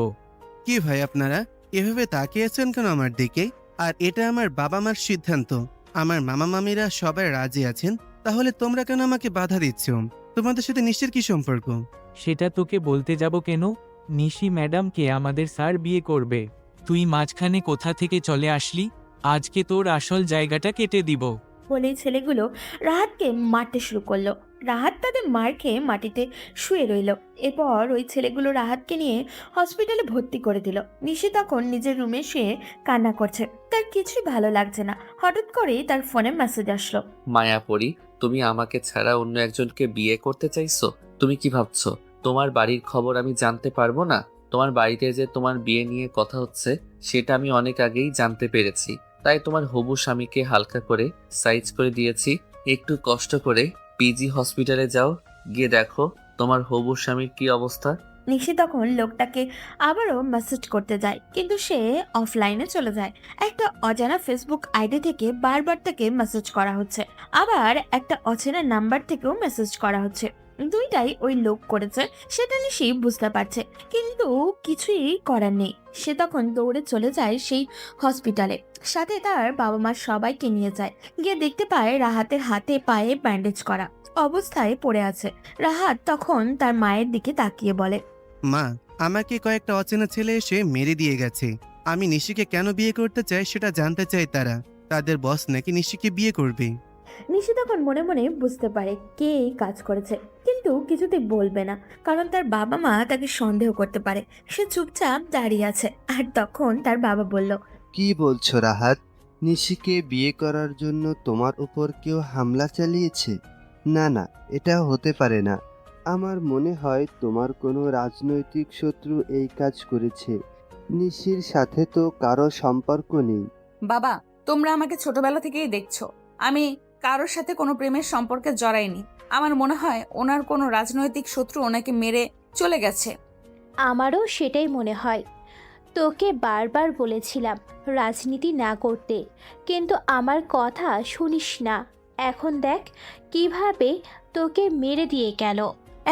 কি ভাই, আপনারা এভাবে তাকিয়ে আছেন কেন আমার দিকে? আর এটা আমার বাবা মার সিদ্ধান্ত। আমার মামা মামিরা সবাই রাজি আছেন, তাহলে তোমরা কেন আমাকে বাধা দিচ্ছ? তোমাদের সাথে নিশ্চয়ের কি সম্পর্ক? সেটা তোকে বলতে যাব কেন? নিশি ম্যাডামকে আমাদের স্যার বিয়ে করবে। তুই মাঝখানে কোথা থেকে চলে আসলি? আজকে তোর আসল জায়গাটা কেটে দিব। বলেই ছেলেগুলো রাহাতকে মারতে শুরু করলো। রাহাত তাদের মার খেয়ে মাটিতে শুয়ে রইল। এরপর ওই ছেলেগুলো রাহাতকে নিয়ে হসপিটালে ভর্তি করে দিল। নিশি তখন নিজের রুমে শুয়ে কান্না করছে। তার কিছুই ভালো লাগছে না। হঠাৎ করেই তার ফোনে মেসেজ আসলো, মায়াপরি, তুমি আমাকে ছাড়া অন্য একজনকে বিয়ে করতে চাইছো? তুমি কি ভাবছো তোমার বাড়ির খবর আমি জানতে পারবো না? তোমার বাড়িতে যে তোমার বিয়ে নিয়ে কথা হচ্ছে সেটা আমি অনেক আগেই জানতে পেরেছি। তাই তোমার হবু স্বামীকে হালকা করে সাইজ করে দিয়েছি। একটু কষ্ট করে পিজি হসপিটালে যাও, গিয়ে দেখো তোমার হবু স্বামীর কি অবস্থা। নিশি তখন লোকটাকে আবারও মেসেজ করতে যায়, কিন্তু সে অফলাইনে চলে যায়। একটা অজানা ফেসবুক আইডি থেকে বারবার তাকে মেসেজ করা হচ্ছে, আবার একটা অচেনা নাম্বার থেকেও মেসেজ করা হচ্ছে। দুইটাই ওই লোক করেছে সেটা নিশি বুঝতে পারছে, কিন্তু কিছুই করার নেই। সে তখন দৌড়ে চলে যায় সেই হসপিটালে। সাথে তার বাবা মা সবাইকে নিয়ে যায়। গিয়ে দেখতে পায় রাহাতের হাতে পায়ে ব্যান্ডেজ করা অবস্থায় পড়ে আছে। রাহাত তখন তার মায়ের দিকে তাকিয়ে বলে, মা, আমাকে কয়েকটা অচেনা ছেলে এসে মেরে দিয়ে গেছে। আমি নিশিকে কেন বিয়ে করতে চাই সেটা জানতে চাই তারা। তাদের বস নাকি নিশিকে বিয়ে করবে। নিশি তখন মনে মনে বুঝতে পারে কে এই কাজ করেছে, কিন্তু কিছুতেই বলবে না, কারণ তার বাবা মা তাকে সন্দেহ করতে পারে। সে চুপচাপ দাঁড়িয়ে আছে। আর তখন তার বাবা বলল, কি বলছো রাহাত? নিশিকে বিয়ে করার জন্য তোমার উপর কেউ হামলা চালিয়েছে? না না, এটা হতে পারে না। আমার মনে হয় তোমার কোনো রাজনৈতিক শত্রু এই কাজ করেছে। নিশির সাথে তো কারো সম্পর্ক নেই। বাবা, তোমরা আমাকে ছোটবেলা থেকেই দেখছো, আমি কারোর সাথে কোনো প্রেমের সম্পর্কে জড়াইনি। আমার মনে হয় ওনার কোনো রাজনৈতিক শত্রু ওনাকে মেরে চলে গেছে। আমারও সেটাই মনে হয়। তোকে বারবার বলেছিলাম রাজনীতি না করতে, কিন্তু আমার কথা শুনিস না। এখন দেখ কিভাবে তোকে মেরে দিয়ে গেল।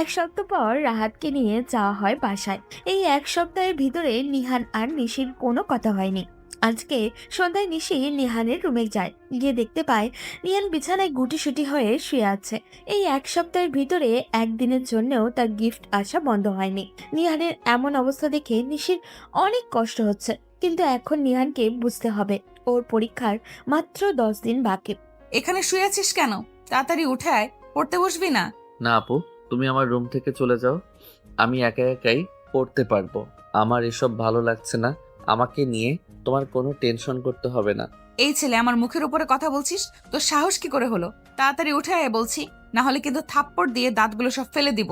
এক সপ্তাহ পর রাহাতকে নিয়ে যাওয়া হয় বাসায়। এই এক সপ্তাহের ভিতরে নিহান আর নিশির কোনো কথা হয়নি। আজকে সন্ধ্যায় নিশি নিহানের রুমে যায়, গিয়ে দেখতে পায় নিহান বিছানায় গুটিসুটি হয়ে শুয়ে আছে। এই এক সপ্তাহের ভিতরে একদিনের জন্যও তার গিফট আসা বন্ধ হয়নি। নিহানের এমন অবস্থা দেখে নিশির অনেক কষ্ট হচ্ছে, কিন্তু এখন নিহানকে বুঝতে হবে ওর পরীক্ষার মাত্র 10 দিন বাকি। এখানে শুয়ে আছিস কেন? তাড়াতাড়ি উঠে আয়, পড়তে বসবি না? না আপু, তুমি আমার রুম থেকে চলে যাও, আমি একা একাই পড়তে পারবো। আমার এসব ভালো লাগছে না, আমাকে নিয়ে তোমার কোনো টেনশন করতে হবে না। এই ছেলে, আমার মুখের উপরে কথা বলছিস? তোর সাহস কি করে হলো? তাড়াতাড়ি উঠে আয় বলছি, না হলে কিন্তু থাপ্পড় দিয়ে দাঁতগুলো সব ফেলে দিব।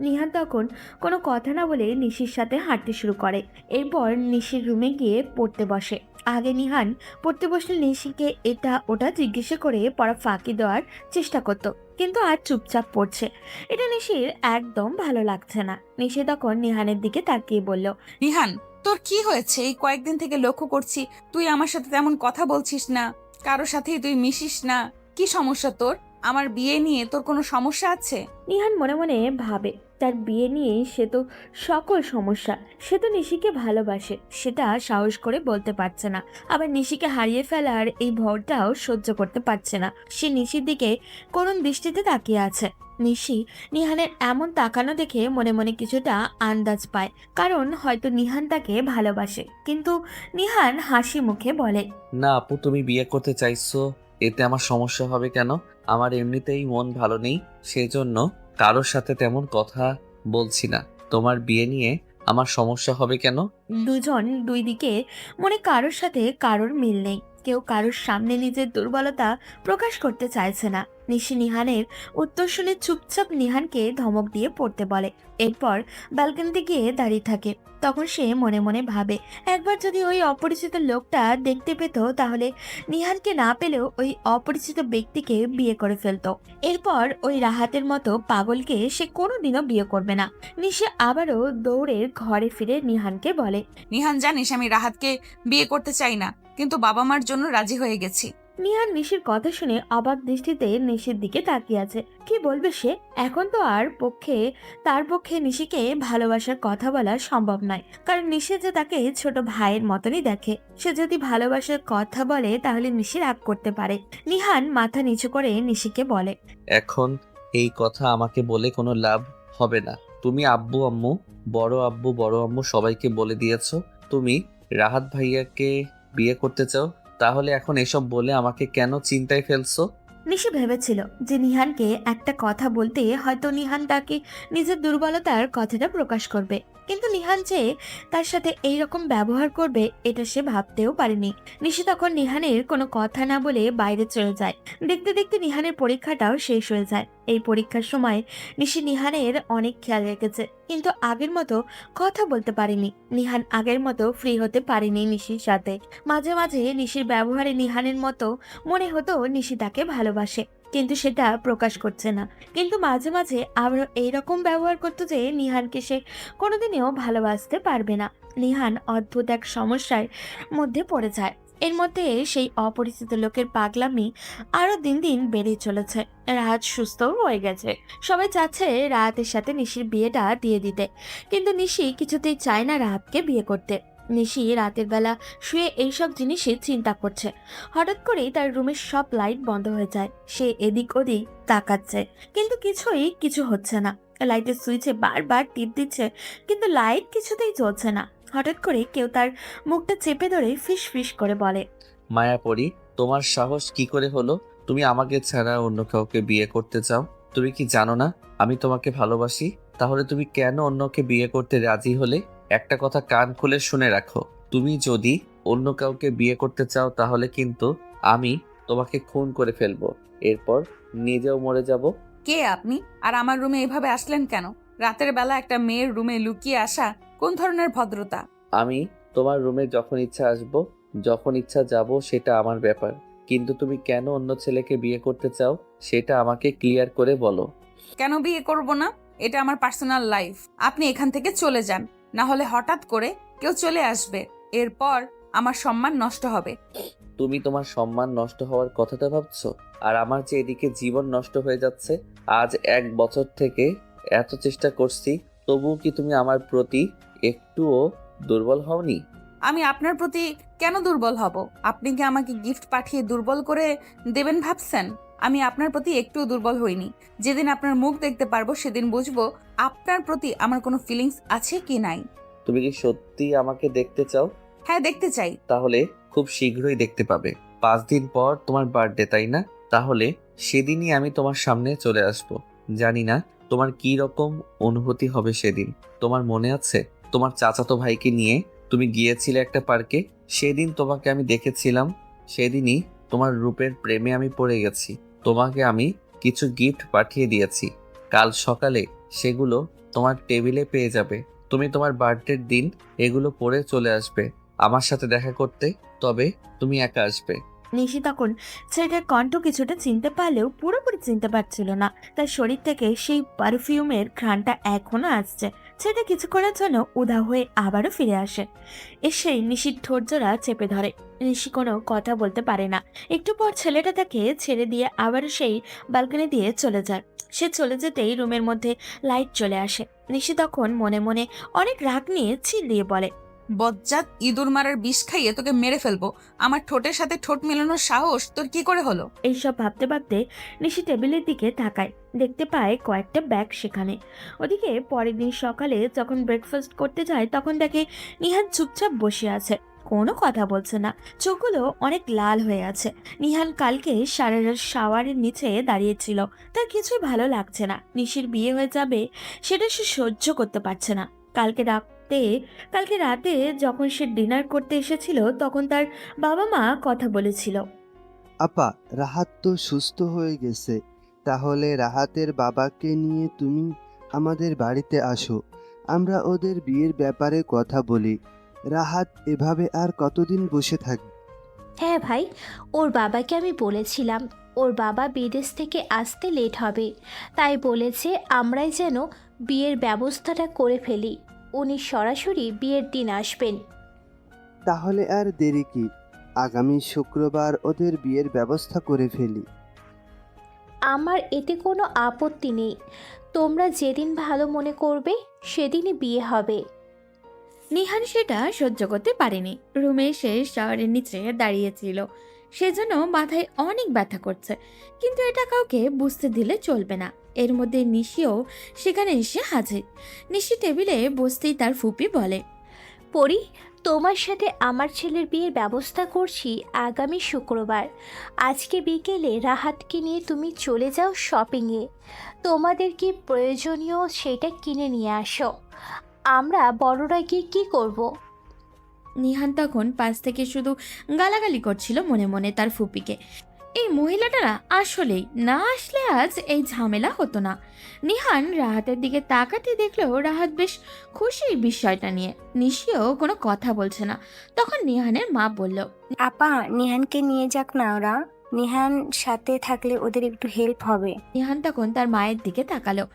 নিহান তখন কোনো কথা না বলে নিশির সাথে হাঁটতে শুরু করে। এরপর নিশির রুমে গিয়ে পড়তে বসে। আগে নিহান পড়তে বসলে নিশিকে এটা ওটা জিজ্ঞেস করে পড়া ফাঁকি দেওয়ার চেষ্টা করত, কিন্তু আর চুপচাপ পড়ছে। এটা নিশির একদম ভালো লাগছে না। নিশি তখন নিহানের দিকে তাকিয়ে বলল, নিহান, তোর কি হয়েছে? এই কয়েকদিন থেকে লক্ষ্য করছি তুই আমার সাথে তেমন কথা বলছিস না, কারোর সাথেই তুই মিশিস না। কি সমস্যা তোর? আমার বিয়ে নিয়ে তোর কোনো সমস্যা আছে? নিহান মনে মনে ভাবে তার বিয়ে নিয়ে সে তো সকল সমস্যা। সে তো নিশিকে ভালোবাসে, সেটা সাহস করে বলতে পারছে না। আবার নিশিকে হারিয়ে ফেলার এই ভয়টাও সহ্য করতে পারছে না। সে নিশির দিকে করুণ দৃষ্টিতে তাকিয়ে আছে। নিশি নিহানের এমন তাকানো দেখে মনে মনে কিছুটা আন্দাজ পায়, কারণ হয়তো নিহান তাকে ভালোবাসে। কিন্তু নিহান হাসি মুখে বলে, না আপু, তুমি বিয়ে করতে চাইছো, এতে আমার সমস্যা হবে কেন? আমার এমনিতেই মন ভালো নেই, সেজন্য কারোর সাথে তেমন কথা বলছি না। তোমার বিয়ে নিয়ে আমার সমস্যা হবে কেন? দুজন দুই দিকে মনে কারোর সাথে কারোর মিল নেই। কেউ কারোর সামনে নিজের দুর্বলতা প্রকাশ করতে চাইছে না। নিশি নিহানের উত্তর শুনে চুপচাপ নিহানকে ধমক দিয়ে পড়তে বলে। এরপর ব্যালকনিতে গিয়ে দাঁড়িয়ে থাকে। তখন সে মনে মনে ভাবে, একবার যদি ওই অপরিচিত লোকটা দেখতে পেত তাহলে নিহানকে না পেলেও ওই অপরিচিত ব্যক্তিকে বিয়ে করে ফেলতো। এরপর ওই রাহাতের মতো পাগলকে সে কোনোদিনও বিয়ে করবে না। নিশি আবারও দৌড়ে ঘরে ফিরে নিহানকে বলে, নিহান, জানিস আমি রাহাতকে বিয়ে করতে চাই না, কিন্তু বাবা মার জন্য রাজি হয়ে গেছি। নিহান নিশির কথা শুনে অবাক দৃষ্টিতে নিশির দিকে তাকিয়ে আছে। কি বলবে সে? এখন তো আর তার পক্ষে নিশিকে ভালোবাসার কথা বলা সম্ভব নয়, কারণ নিশি যে তাকে ছোট ভাইয়ের মতনই দেখে। সে যদি ভালোবাসার কথা বলে তাহলে নিশি রাগ করতে পারে। নিহান মাথা নিচু করে নিশিকে বলে, এখন এই কথা আমাকে বলে কোনো লাভ হবে না। তুমি আব্বু আম্মু, বড় আম্মু সবাইকে বলে দিয়েছো তুমি রাহাত ভাইয়াকে বিয়ে করতে চাও, তাহলে এখন এসব বলে আমাকে কেন চিন্তায় ফেলছো? নিশি ভেবেছিল যে নিহানকে একটা কথা বলতে হয়তো নিহান তাকে নিজের দুর্বলতার কথাটা প্রকাশ করবে, কিন্তু নিহান যে তার সাথে এইরকম ব্যবহার করবে এটা সে ভাবতেও পারেনি। নিশি তখন নিহানের কোনো কথা না বলে বাইরে চলে যায়। দেখতে দেখতে নিহানের পরীক্ষাটাও শেষ হয়ে যায়। এই পরীক্ষার সময় নিশি নিহানের অনেক খেয়াল রেখেছে, কিন্তু আগের মতো কথা বলতে পারেনি। নিহান আগের মতো ফ্রি হতে পারেনি নিশির সাথে। মাঝে মাঝে নিশির ব্যবহারে নিহানের মতো মনে হতো নিশি তাকে ভালোবাসে, কিন্তু সেটা প্রকাশ করছে না। কিন্তু মাঝে মাঝে আবার এইরকম ব্যবহার করতো যে নিহানকে সে কোনোদিনও ভালোবাসতে পারবে না। নিহান অদ্ভুত এক সমস্যার মধ্যে পড়ে যায়। এর মধ্যে সেই অপরিচিত লোকের পাগলামি আরো দিন দিন বেড়েই চলেছে। রাহাত সুস্থও হয়ে গেছে। সবাই চাচ্ছে রাহাতের সাথে নিশির বিয়েটা দিয়ে দিতে, কিন্তু নিশি কিছুতেই চায় না রাহাতকে বিয়ে করতে। নিশি রাতের বেলা শুয়ে এইসব জিনিসই চিন্তা করছে। হঠাৎ করেই তার রুমের সব লাইট বন্ধ হয়ে যায়। সে এদিক ওদিক তাকাচ্ছে, কিন্তু কিছু হচ্ছে না। লাইটের সুইচে বারবার টিপ দিচ্ছে, কিন্তু লাইট কিছুতেই জ্বলছে না। হঠাৎ করে কেউ তার মুখটা চেপে ধরে ফিস ফিস করে বলে, মায়াপরি, তোমার সাহস কি করে হলো? তুমি আমাকে ছাড়া অন্য কাউকে বিয়ে করতে চাও? তুমি কি জানো না আমি তোমাকে ভালোবাসি? তাহলে তুমি কেন অন্যকে বিয়ে করতে রাজি হলে? একটা কথা কান খুলে শুনে রাখো, তুমি যদি অন্য কাউকে বিয়ে করতে চাও তাহলে কিন্তু আমি তোমাকে খুন করে ফেলবো, এরপর নিজেও মরে যাব। কে আপনি? আর আমার রুমে এভাবে আসলেন কেন? রাতের বেলা একটা মেয়ের রুমে লুকিয়ে আসা কোন ধরনের ভদ্রতা? আমি তোমার রুমে যখন ইচ্ছা আসবো, যখন ইচ্ছা যাব, সেটা আমার ব্যাপার। কিন্তু তুমি কেন অন্য ছেলেকে বিয়ে করতে চাও সেটা আমাকে ক্লিয়ার করে বলো। কেন বিয়ে করব না? এটা আমার পার্সোনাল লাইফ। আপনি এখান থেকে চলে যান, না হলে হঠাৎ করে কেউ চলে আসবে, এরপর আমার সম্মান নষ্ট হবে। তুমি তোমার সম্মান নষ্ট হওয়ার কথাটা ভাবছো, আর আমার যে এদিকে জীবন নষ্ট হয়ে যাচ্ছে। আজ 1 বছর থেকে এত চেষ্টা করছি, তবুও কি তুমি আমার প্রতি একটুও দুর্বল হওনি? আমি আপনার প্রতি কেন দুর্বল হব? আপনি কি আমাকে গিফট পাঠিয়ে দুর্বল করে দেবেন ভাবছেন? আমি আপনার প্রতি একটুও দুর্বল হইনি। যেদিন আপনার মুখ দেখতে পারবো সেদিন বুঝবো আপনার প্রতি আমার কোনো ফিলিংস আছে কি নাই। তুমি কি সত্যি আমাকে দেখতে চাও? হ্যাঁ, দেখতে চাই। তাহলে খুব শীঘ্রই দেখতে পাবে। 5 দিন পর তোমার বার্থডে, তাই না? তাহলে সেদিনই আমি তোমার সামনে চলে আসব। জানি না তোমার কি রকম অনুভূতি হবে সেদিন। তোমার মনে আছে তোমার চাচাতো ভাইকে নিয়ে তুমি গিয়েছিলে একটা পার্কে? সেদিন তোমাকে আমি দেখেছিলাম। সেদিনই তোমার রূপের প্রেমে আমি পড়ে গেছি। তোমাকে আমি কিছু গিফট পাঠিয়ে দিয়েছি। কাল সকালে সেগুলো তোমার টেবিলে পেয়ে যাবে। তুমি তোমার বার্থডের দিন এগুলো পরে চলে আসবে আমার সাথে দেখা করতে। তবে তুমি একা আসবে। নিশি তখন ছেলেটার কণ্ঠ কিছুটা চিনতে পারলেও পুরোপুরি চিনতে পারছিল না। তার শরীর থেকে সেই পারফিউমের ঘ্রাণটা এখনো আসছে। ছেলেটা কিছুক্ষণের জন্য উধাও হয়ে আবারও ফিরে আসে। এসেই নিশির ঠোঁটজোড়া চেপে ধরে। নিশি কোনো কথা বলতে পারে না। একটু পর ছেলেটা তাকে ছেড়ে দিয়ে আবারও সেই ব্যালকনি দিয়ে চলে যায়। সে চলে যেতেই রুমের মধ্যে লাইট চলে আসে। নিশি তখন মনে মনে অনেক রাগ নিয়ে চিল্লিয়ে বলে, বজ্জাত, ইঁদুর মারার বিষ খাইয়ে তোকে মেরে ফেলবো। আমার ঠোঁটের সাথে ঠোঁট মেলানোর সাহস তোর কি করে হলো? এইসব ভাবতে ভাবতে নিশি টেবিলের দিকে তাকায়। দেখতে পায় কয়েকটা ব্যাগ সেখানে। ওদিকে পরের দিন সকালে যখন ব্রেকফাস্ট করতে যায় তখন দেখে নিহান চুপচাপ বসে আছে, কোনো কথা বলছে না। চোখগুলো অনেক লাল হয়ে আছে। নিহান কালকে সারা রাত শাওয়ারের নিচে দাঁড়িয়েছিল। তার কিছুই ভালো লাগছে না। নিশির বিয়ে হয়ে যাবে সেটা সে সহ্য করতে পারছে না। কালকে রাতে যখন সে ডিনার করতে এসেছিল তখন তার বাবা মা কথা বলেছিল। আপা, রাহাত তো সুস্থ হয়ে গেছে। তাহলে রাহাতের বাবাকে নিয়ে তুমি আমাদের বাড়িতে আসো, আমরা ওদের বিয়ের ব্যাপারে কথা বলি। রাহাত এভাবে আর কতদিন বসে থাকবে? হ্যাঁ ভাই, ওর বাবাকে আমি বলেছিলাম ওর বাবা বিদেশ থেকে আসতে লেট হবে, তাই বলেছে আমরাই যেন বিয়ের ব্যবস্থাটা করে ফেলি। উনি সরাসরি বিয়ের দিন আসবেন। তাহলে আর দেরি কি? আগামী শুক্রবার ওদের বিয়ের ব্যবস্থা করে ফেলি। আমার এতে কোনো আপত্তি নেই। তোমরা যেদিন ভালো মনে করবে সেদিনই বিয়ে হবে। নিহান সেটা সহ্য করতে পারেনি। রুমে এসে শাওয়ারের নিচে দাঁড়িয়েছিল। সেজন্য মাথায় অনেক ব্যথা করছে, কিন্তু এটা কাউকে বুঝতে দিলে চলবে না। এর মধ্যে নিশিও সেখানে এসে হাজির। নিশি টেবিলে বসতেই তার ফুপি বলে, পরি, তোমার সাথে আমার ছেলের বিয়ের ব্যবস্থা করছি আগামী শুক্রবার। আজকে বিকেলে রাহাতকে নিয়ে তুমি চলে যাও শপিংয়ে। তোমাদের কি প্রয়োজনীয় সেটা কিনে নিয়ে আসো। আমরা বড়রা গিয়ে কী করব? নিহান তখন পাশ থেকে শুধু গালাগালি করছিল মনে মনে তার ফুপিকে। এই মহিলাটা না আসলেই, না আসলে আজ এই ঝামেলা হতো না। নিহান রাহাতের দিকে তাকাতে দেখলেও রাহাত বেশ খুশি বিষয়টা নিয়ে। নিশিও কোনো কথা বলছে না। তখন নিহানের মা বলল, আপা, নিহানকে নিয়ে যাক না ওরা। নিহান সাথে থাকলে ওদের একটু হেল্প হবে। নিহান তখন তার মায়ের দিকে তাকালো।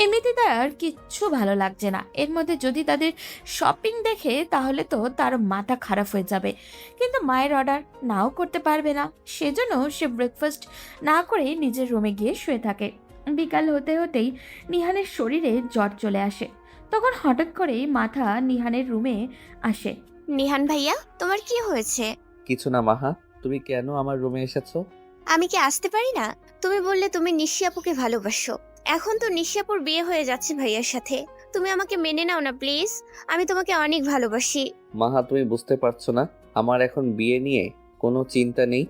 এমনিতে তার কিচ্ছু ভালো লাগছে না। এর মধ্যে যদি তাদের শপিং দেখে তাহলে তো তার মাথা খারাপ হয়ে যাবে। কিন্তু মায়ের অর্ডার নাও করতে পারবে না। সেজন্য সে ব্রেকফাস্ট না করে নিজের রুমে গিয়ে শুয়ে থাকে। বিকাল হতে হতেই নিহানের শরীরে জ্বর চলে আসে। তখন হঠাৎ করেই মাথা নিহানের রুমে আসে। নিহান ভাইয়া, তোমার কি হয়েছে? কিছু না মাহা, তুমি কেন আমার রুমে এসেছো? আমি কি আসতে পারি না? তুমি বললে তুমি নিশি আপুকে ভালোবাসো। এখন তো নিশি আপুর বিয়ে হয়ে যাচ্ছে ভাইয়ার সাথে। তুমি আমাকে মেনে নাও না প্লিজ। আমি তোমাকে অনেক ভালোবাসি। মাহা, তুমি বুঝতে পারছো না, আমার এখন বিয়ে নিয়ে কোনো চিন্তা নেই।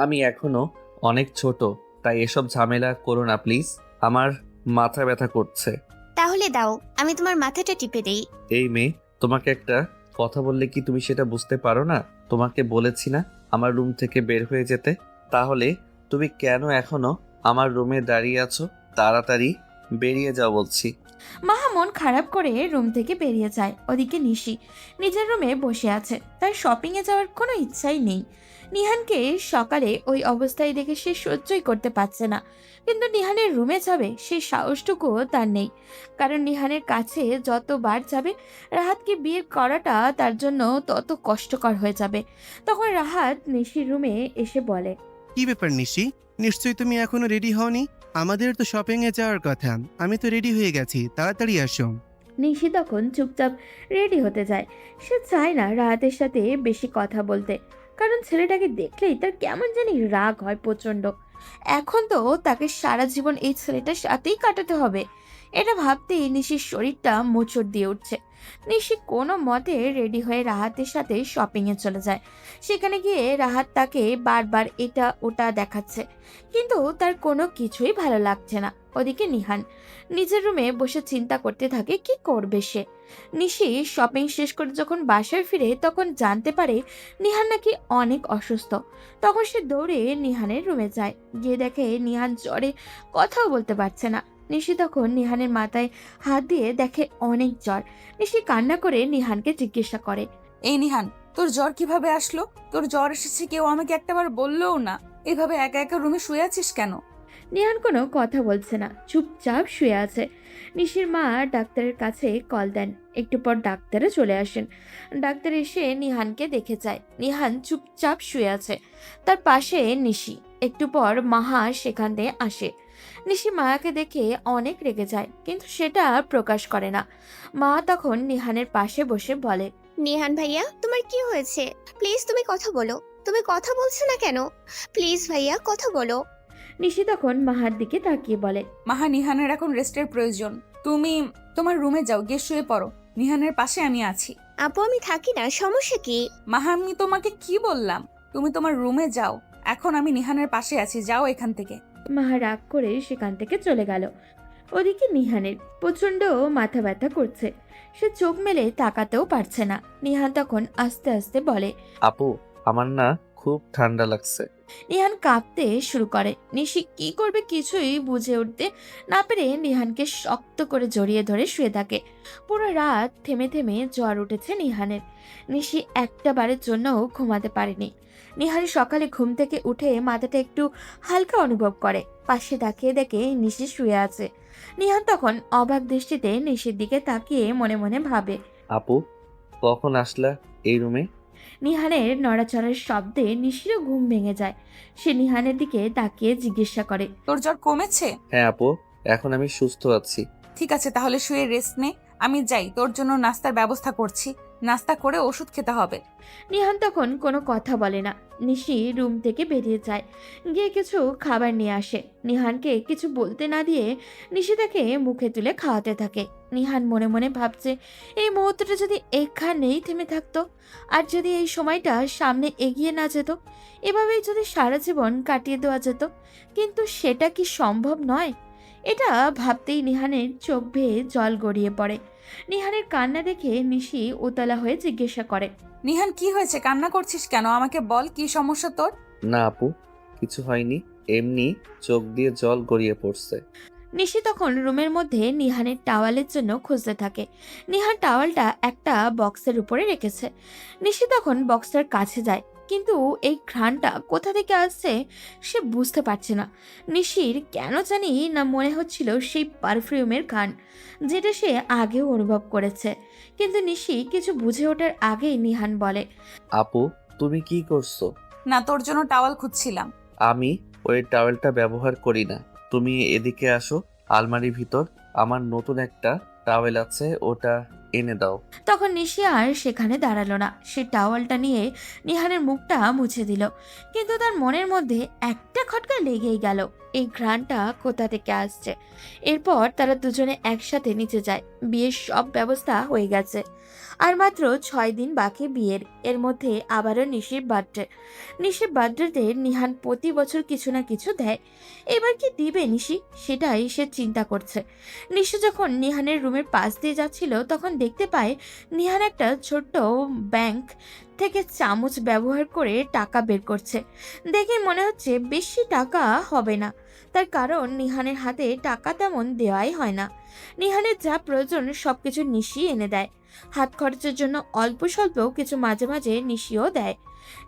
আমি এখনো অনেক ছোট, তাই এসব ঝামেলা করো না প্লিজ। আমার মাথা ব্যথা করছে। তাহলে দাও, আমি তোমার মাথাটা টিপে দেই। এই মেয়ে, তোমাকে একটা কথা বললে কি তুমি সেটা বুঝতে পারো না? তোমাকে বলেছি না আমার রুম থেকে বের হয়ে যেতে? তাহলে তুমি কেন এখনো আমার রুমে দাঁড়িয়ে আছো? তাড়াতাড়ি বেরিয়ে যাও বলছি। মাহা মন খারাপ করে রুম থেকে বেরিয়ে যায়। ওদিকে নিশি নিজের রুমে বসে আছে, তার শপিংয়ে যাওয়ার কোনো ইচ্ছাই নেই। নিহানকে সকালে ওই অবস্থায় দেখে সে সহ্যই করতে পারছে না, কিন্তু নিহানের রুমে যাবে সেই সাহসটুকুও তার নেই। কারণ নিহানের কাছে যতবার যাবে রাহাতকে বিয়ে করাটা তার জন্য তত কষ্টকর হয়ে যাবে। তখন রাহাত নিশির রুমে এসে বলে, কি ব্যাপার নিশি, নিশ্চয়ই তুমি এখনো রেডি হওনি? আমাদের তো শপিং এ যাওয়ার কথা, আমি তো রেডি হয়ে গেছি, তাড়াতাড়ি আসো। নিশি তখন চুপচাপ রেডি হতে যায়। সে চায় না রাহাতের সাথে বেশি কথা বলতে, কারণ ছেলেটাকে দেখলেই তার কেমন জানি রাগ হয় প্রচণ্ড। এখন তো তাকে সারা জীবন এই ছেলেটার সাথেই কাটাতে হবে। এটা ভাবতেই নিশির শরীরটা মোচড় দিয়ে উঠছে। নিশি কোনো মতে রেডি হয়ে রাহাতের সাথে শপিংয়ে চলে যায়। সেখানে গিয়ে রাহাত তাকে বারবার এটা ওটা দেখাচ্ছে, কিন্তু তার কোনো কিছুই ভালো লাগছে না। ওদিকে নিহান নিজের রুমে বসে চিন্তা করতে থাকে কি করবে সে। নিশি শপিং শেষ করে যখন বাসায় ফিরে তখন জানতে পারে নিহান নাকি অনেক অসুস্থ। তখন সে দৌড়ে নিহানের রুমে যায়, গিয়ে দেখে নিহান জ্বরে কথাও বলতে পারছে না। নিশি তখন নিহানের মাথায় হাত দিয়ে দেখে অনেক জ্বর। নিশি কান্না করে নিহানকে জিজ্ঞাসা করে, এই নিহান, তোর জ্বর কিভাবে আসলো? তোর জ্বর এসেছে কেউ আমাকে একটাবার বললেও না। এভাবে একা একা রুমে শুয়ে আছিস কেন? নিহান কোনো কথা বলছে না, চুপচাপ শুয়ে আছে। নিশির মা ডাক্তারের কাছে কল দেন। একটু পর ডাক্তারে চলে আসেন। ডাক্তার এসে নিহানকে দেখে যায়। নিহান চুপচাপ শুয়ে আছে, তার পাশে নিশি। একটু পর মাহা সেখান থেকে আসে। নিশি মায়াকে দেখে অনেক রেগে যায়, কিন্তু সেটা প্রকাশ করে না। মা তখন নিহানের পাশে বসে বলে, নিহান ভাইয়া, তোমার কি হয়েছে? প্লিজ তুমি কথা বলো। তুমি কথা বলছো না কেন? প্লিজ ভাইয়া কথা বলো। নিশি তখন মাহার দিকে তাকিয়ে বলে, মাহা, নিহানের এখন রেস্টের প্রয়োজন। তুমি তোমার রুমে যাও, গিয়ে শুয়ে পড়ো। নিহানের পাশে আমি আছি। আপু আমি থাকি না, সমস্যা কি? মাহা, আমি তোমাকে কি বললাম? তুমি তোমার রুমে যাও, এখন আমি নিহানের পাশে আছি, যাও এখান থেকে। মাহা রাগ করে সেখান থেকে চলে গেল। ওদিকে নিহানের প্রচন্ড মাথা ব্যথা করছে, সে চোখ মেলে তাকাতেও পারছে না। নিহান তখন আস্তে আস্তে বলে, আপু, আমার না খুব ঠান্ডা লাগছে। নিহান কাঁপতে শুরু করে। নিশি কি করবে কিছুই বুঝে উঠতে না পেরে নিহানকে শক্ত করে জড়িয়ে ধরে শুয়ে থাকে। পুরো রাত থেমে থেমে জ্বর উঠেছে নিহানের। নিশি একটা বারের জন্যও ঘুমাতে পারেনি। নিহান সকালে ঘুম থেকে উঠে মাথাটা একটু হালকা অনুভব করে। পাশে তাকিয়ে দেখে নিশি শুয়ে আছে। নিহান তখন অবাক দৃষ্টিতে নিশির দিকে তাকিয়ে মনে মনে ভাবে, আপু, কখন আসলা এই রুমে? নিহানের নড়াচড়ার শব্দে নিশিরও ঘুম ভেঙে যায়। সে নিহানের দিকে তাকিয়ে জিজ্ঞাসা করে, তোর জ্বর কমেছে? হ্যাঁ আপু, এখন আমি সুস্থ আছি। ঠিক আছে, তাহলে শুয়ে রেস্ট নে। আমি যাই, তোর জন্য নাস্তার ব্যবস্থা করছি। নাস্তা করে ওষুধ খেতে হবে। নিহান তখন কোনো কথা বলে না। নিশি রুম থেকে বেরিয়ে যায়, গিয়ে কিছু খাবার নিয়ে আসে। নিহানকে কিছু বলতে না দিয়ে নিশি তাকে মুখে তুলে খাওয়াতে থাকে। নিহান মনে মনে ভাবছে, এই মুহূর্তটা যদি এখানেই থেমে থাকতো, আর যদি এই সময়টা সামনে এগিয়ে না যেত, এভাবেই যদি সারা জীবন কাটিয়ে দেওয়া যেত। কিন্তু সেটা কি সম্ভব নয়? এটা ভাবতেই নিহানের চোখ বেয়ে জল গড়িয়ে পড়ে। নিহানের কান্না দেখে নিশি উতলা হয়ে জিজ্ঞাসা করে, নিহান, কি হয়েছে? কান্না করছিস কেন? আমাকে বল, কি সমস্যা তোর? না আপু, কিছু হয়নি, এমনি চোখ দিয়ে জল গড়িয়ে পড়ছে। নিশি তখন রুমের মধ্যে নিহানের টাওয়ালের জন্য খুঁজতে থাকে। নিহান টাওয়ালটা একটা বক্সের উপরে রেখেছে। নিশি তখন বক্সটার কাছে যায়, কিন্তু এই ঘ্রাণটা কোথা থেকে আসছে সে বুঝতে পারছে না। নিশির কেন জানি না মনে হচ্ছিল সেই পারফিউমের ঘ্রাণ, যেটা সে আগেও অনুভব করেছে। কিন্তু নিশি কিছু বুঝে ওঠার আগেই নিহান বলে, আপু, তুমি কি করছো? না, তোর জন্য টাওয়াল খুঁজছিলাম। আমি ওই টাওয়েলটা ব্যবহার করি না। তুমি এদিকে আসো, আলমারির ভিতর আমার নতুন একটা টাওয়েল আছে, ওটা এনে দাও। তখন নিশি আর সেখানে দাঁড়ালো না। সে টাওয়ালটা নিয়ে নিহানের মুখটা মুছে দিল, কিন্তু তার মনের মধ্যে একটা খটকা লেগেই গেল, এই ঘ্রাণটা কোথা থেকে আসছে। এরপর তারা দুজনে একসাথে নিচে যায়। বিয়ের সব ব্যবস্থা হয়ে গেছে, আর মাত্র 6 দিন বাকি বিয়ের। এর মধ্যে আবারও নিশির বার্থডে। নিশির বার্থডেতে নিহান প্রতি বছর কিছু না কিছু দেয়। এবার কি দিবে নিশি, সেটাই সে চিন্তা করছে। নিশি যখন নিহানের রুমের পাশ দিয়ে যাচ্ছিল তখন দেখতে পায় নিহান একটা ছোট্ট ব্যাংক থেকে চামচ ব্যবহার করে টাকা বের করছে। দেখে মনে হচ্ছে বেশি টাকা হবে না, তার কারণ নিহানের হাতে টাকা তেমন দেওয়াই হয় না। নিহানের যা প্রয়োজন সবকিছু নিশি এনে দেয়। হাত খরচের জন্য অল্প স্বল্প কিছু মাঝে মাঝে নিশিও দেয়।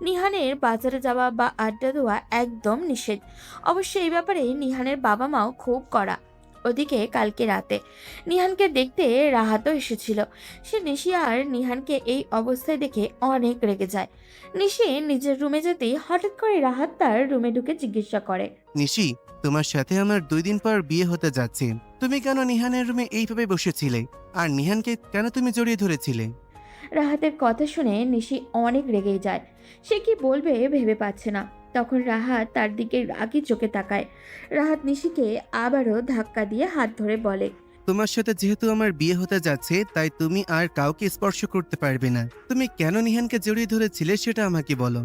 নিহানের বাজারে যাওয়া বা আড্ডা দেওয়া একদম নিষেধ। অবশ্য এই ব্যাপারে নিহানের বাবা মাও খুব কড়া। ওদিকে কালকে রাতে নিহানকে দেখতে রাহাতও এসেছিল। সে নিশি আর নিহানকে এই অবস্থায় দেখে অনেক রেগে যায়। নিশি নিজের রুমে যেতেই হঠাৎ করে রাহাত তার রুমে ঢুকে জিজ্ঞাসা করে, নিশি, তোমার সাথে আমার 2 দিন পর বিয়ে হতে যাচ্ছে। তুমি কেন নিহানের রুমে এইভাবে বসেছিলে? আর নিহানকে কেন তুমি জড়িয়ে ধরেছিলে? রাহাতের কথা শুনে নিশি অনেক রেগে যায়। সে কি বলবে ভেবে পাচ্ছে না। তখন রাহাত তার দিকে রাগি চোখে তাকায়। রাহাত নিশিকে আবারও ধাক্কা দিয়ে হাত ধরে বলে, তোমার সাথে যেহেতু আমার বিয়ে হতে যাচ্ছে, তাই তুমি আর কাউকে স্পর্শ করতে পারবে না। তুমি কেন নিহানকে জড়িয়ে ধরেছিলে সেটা আমাকে বলো।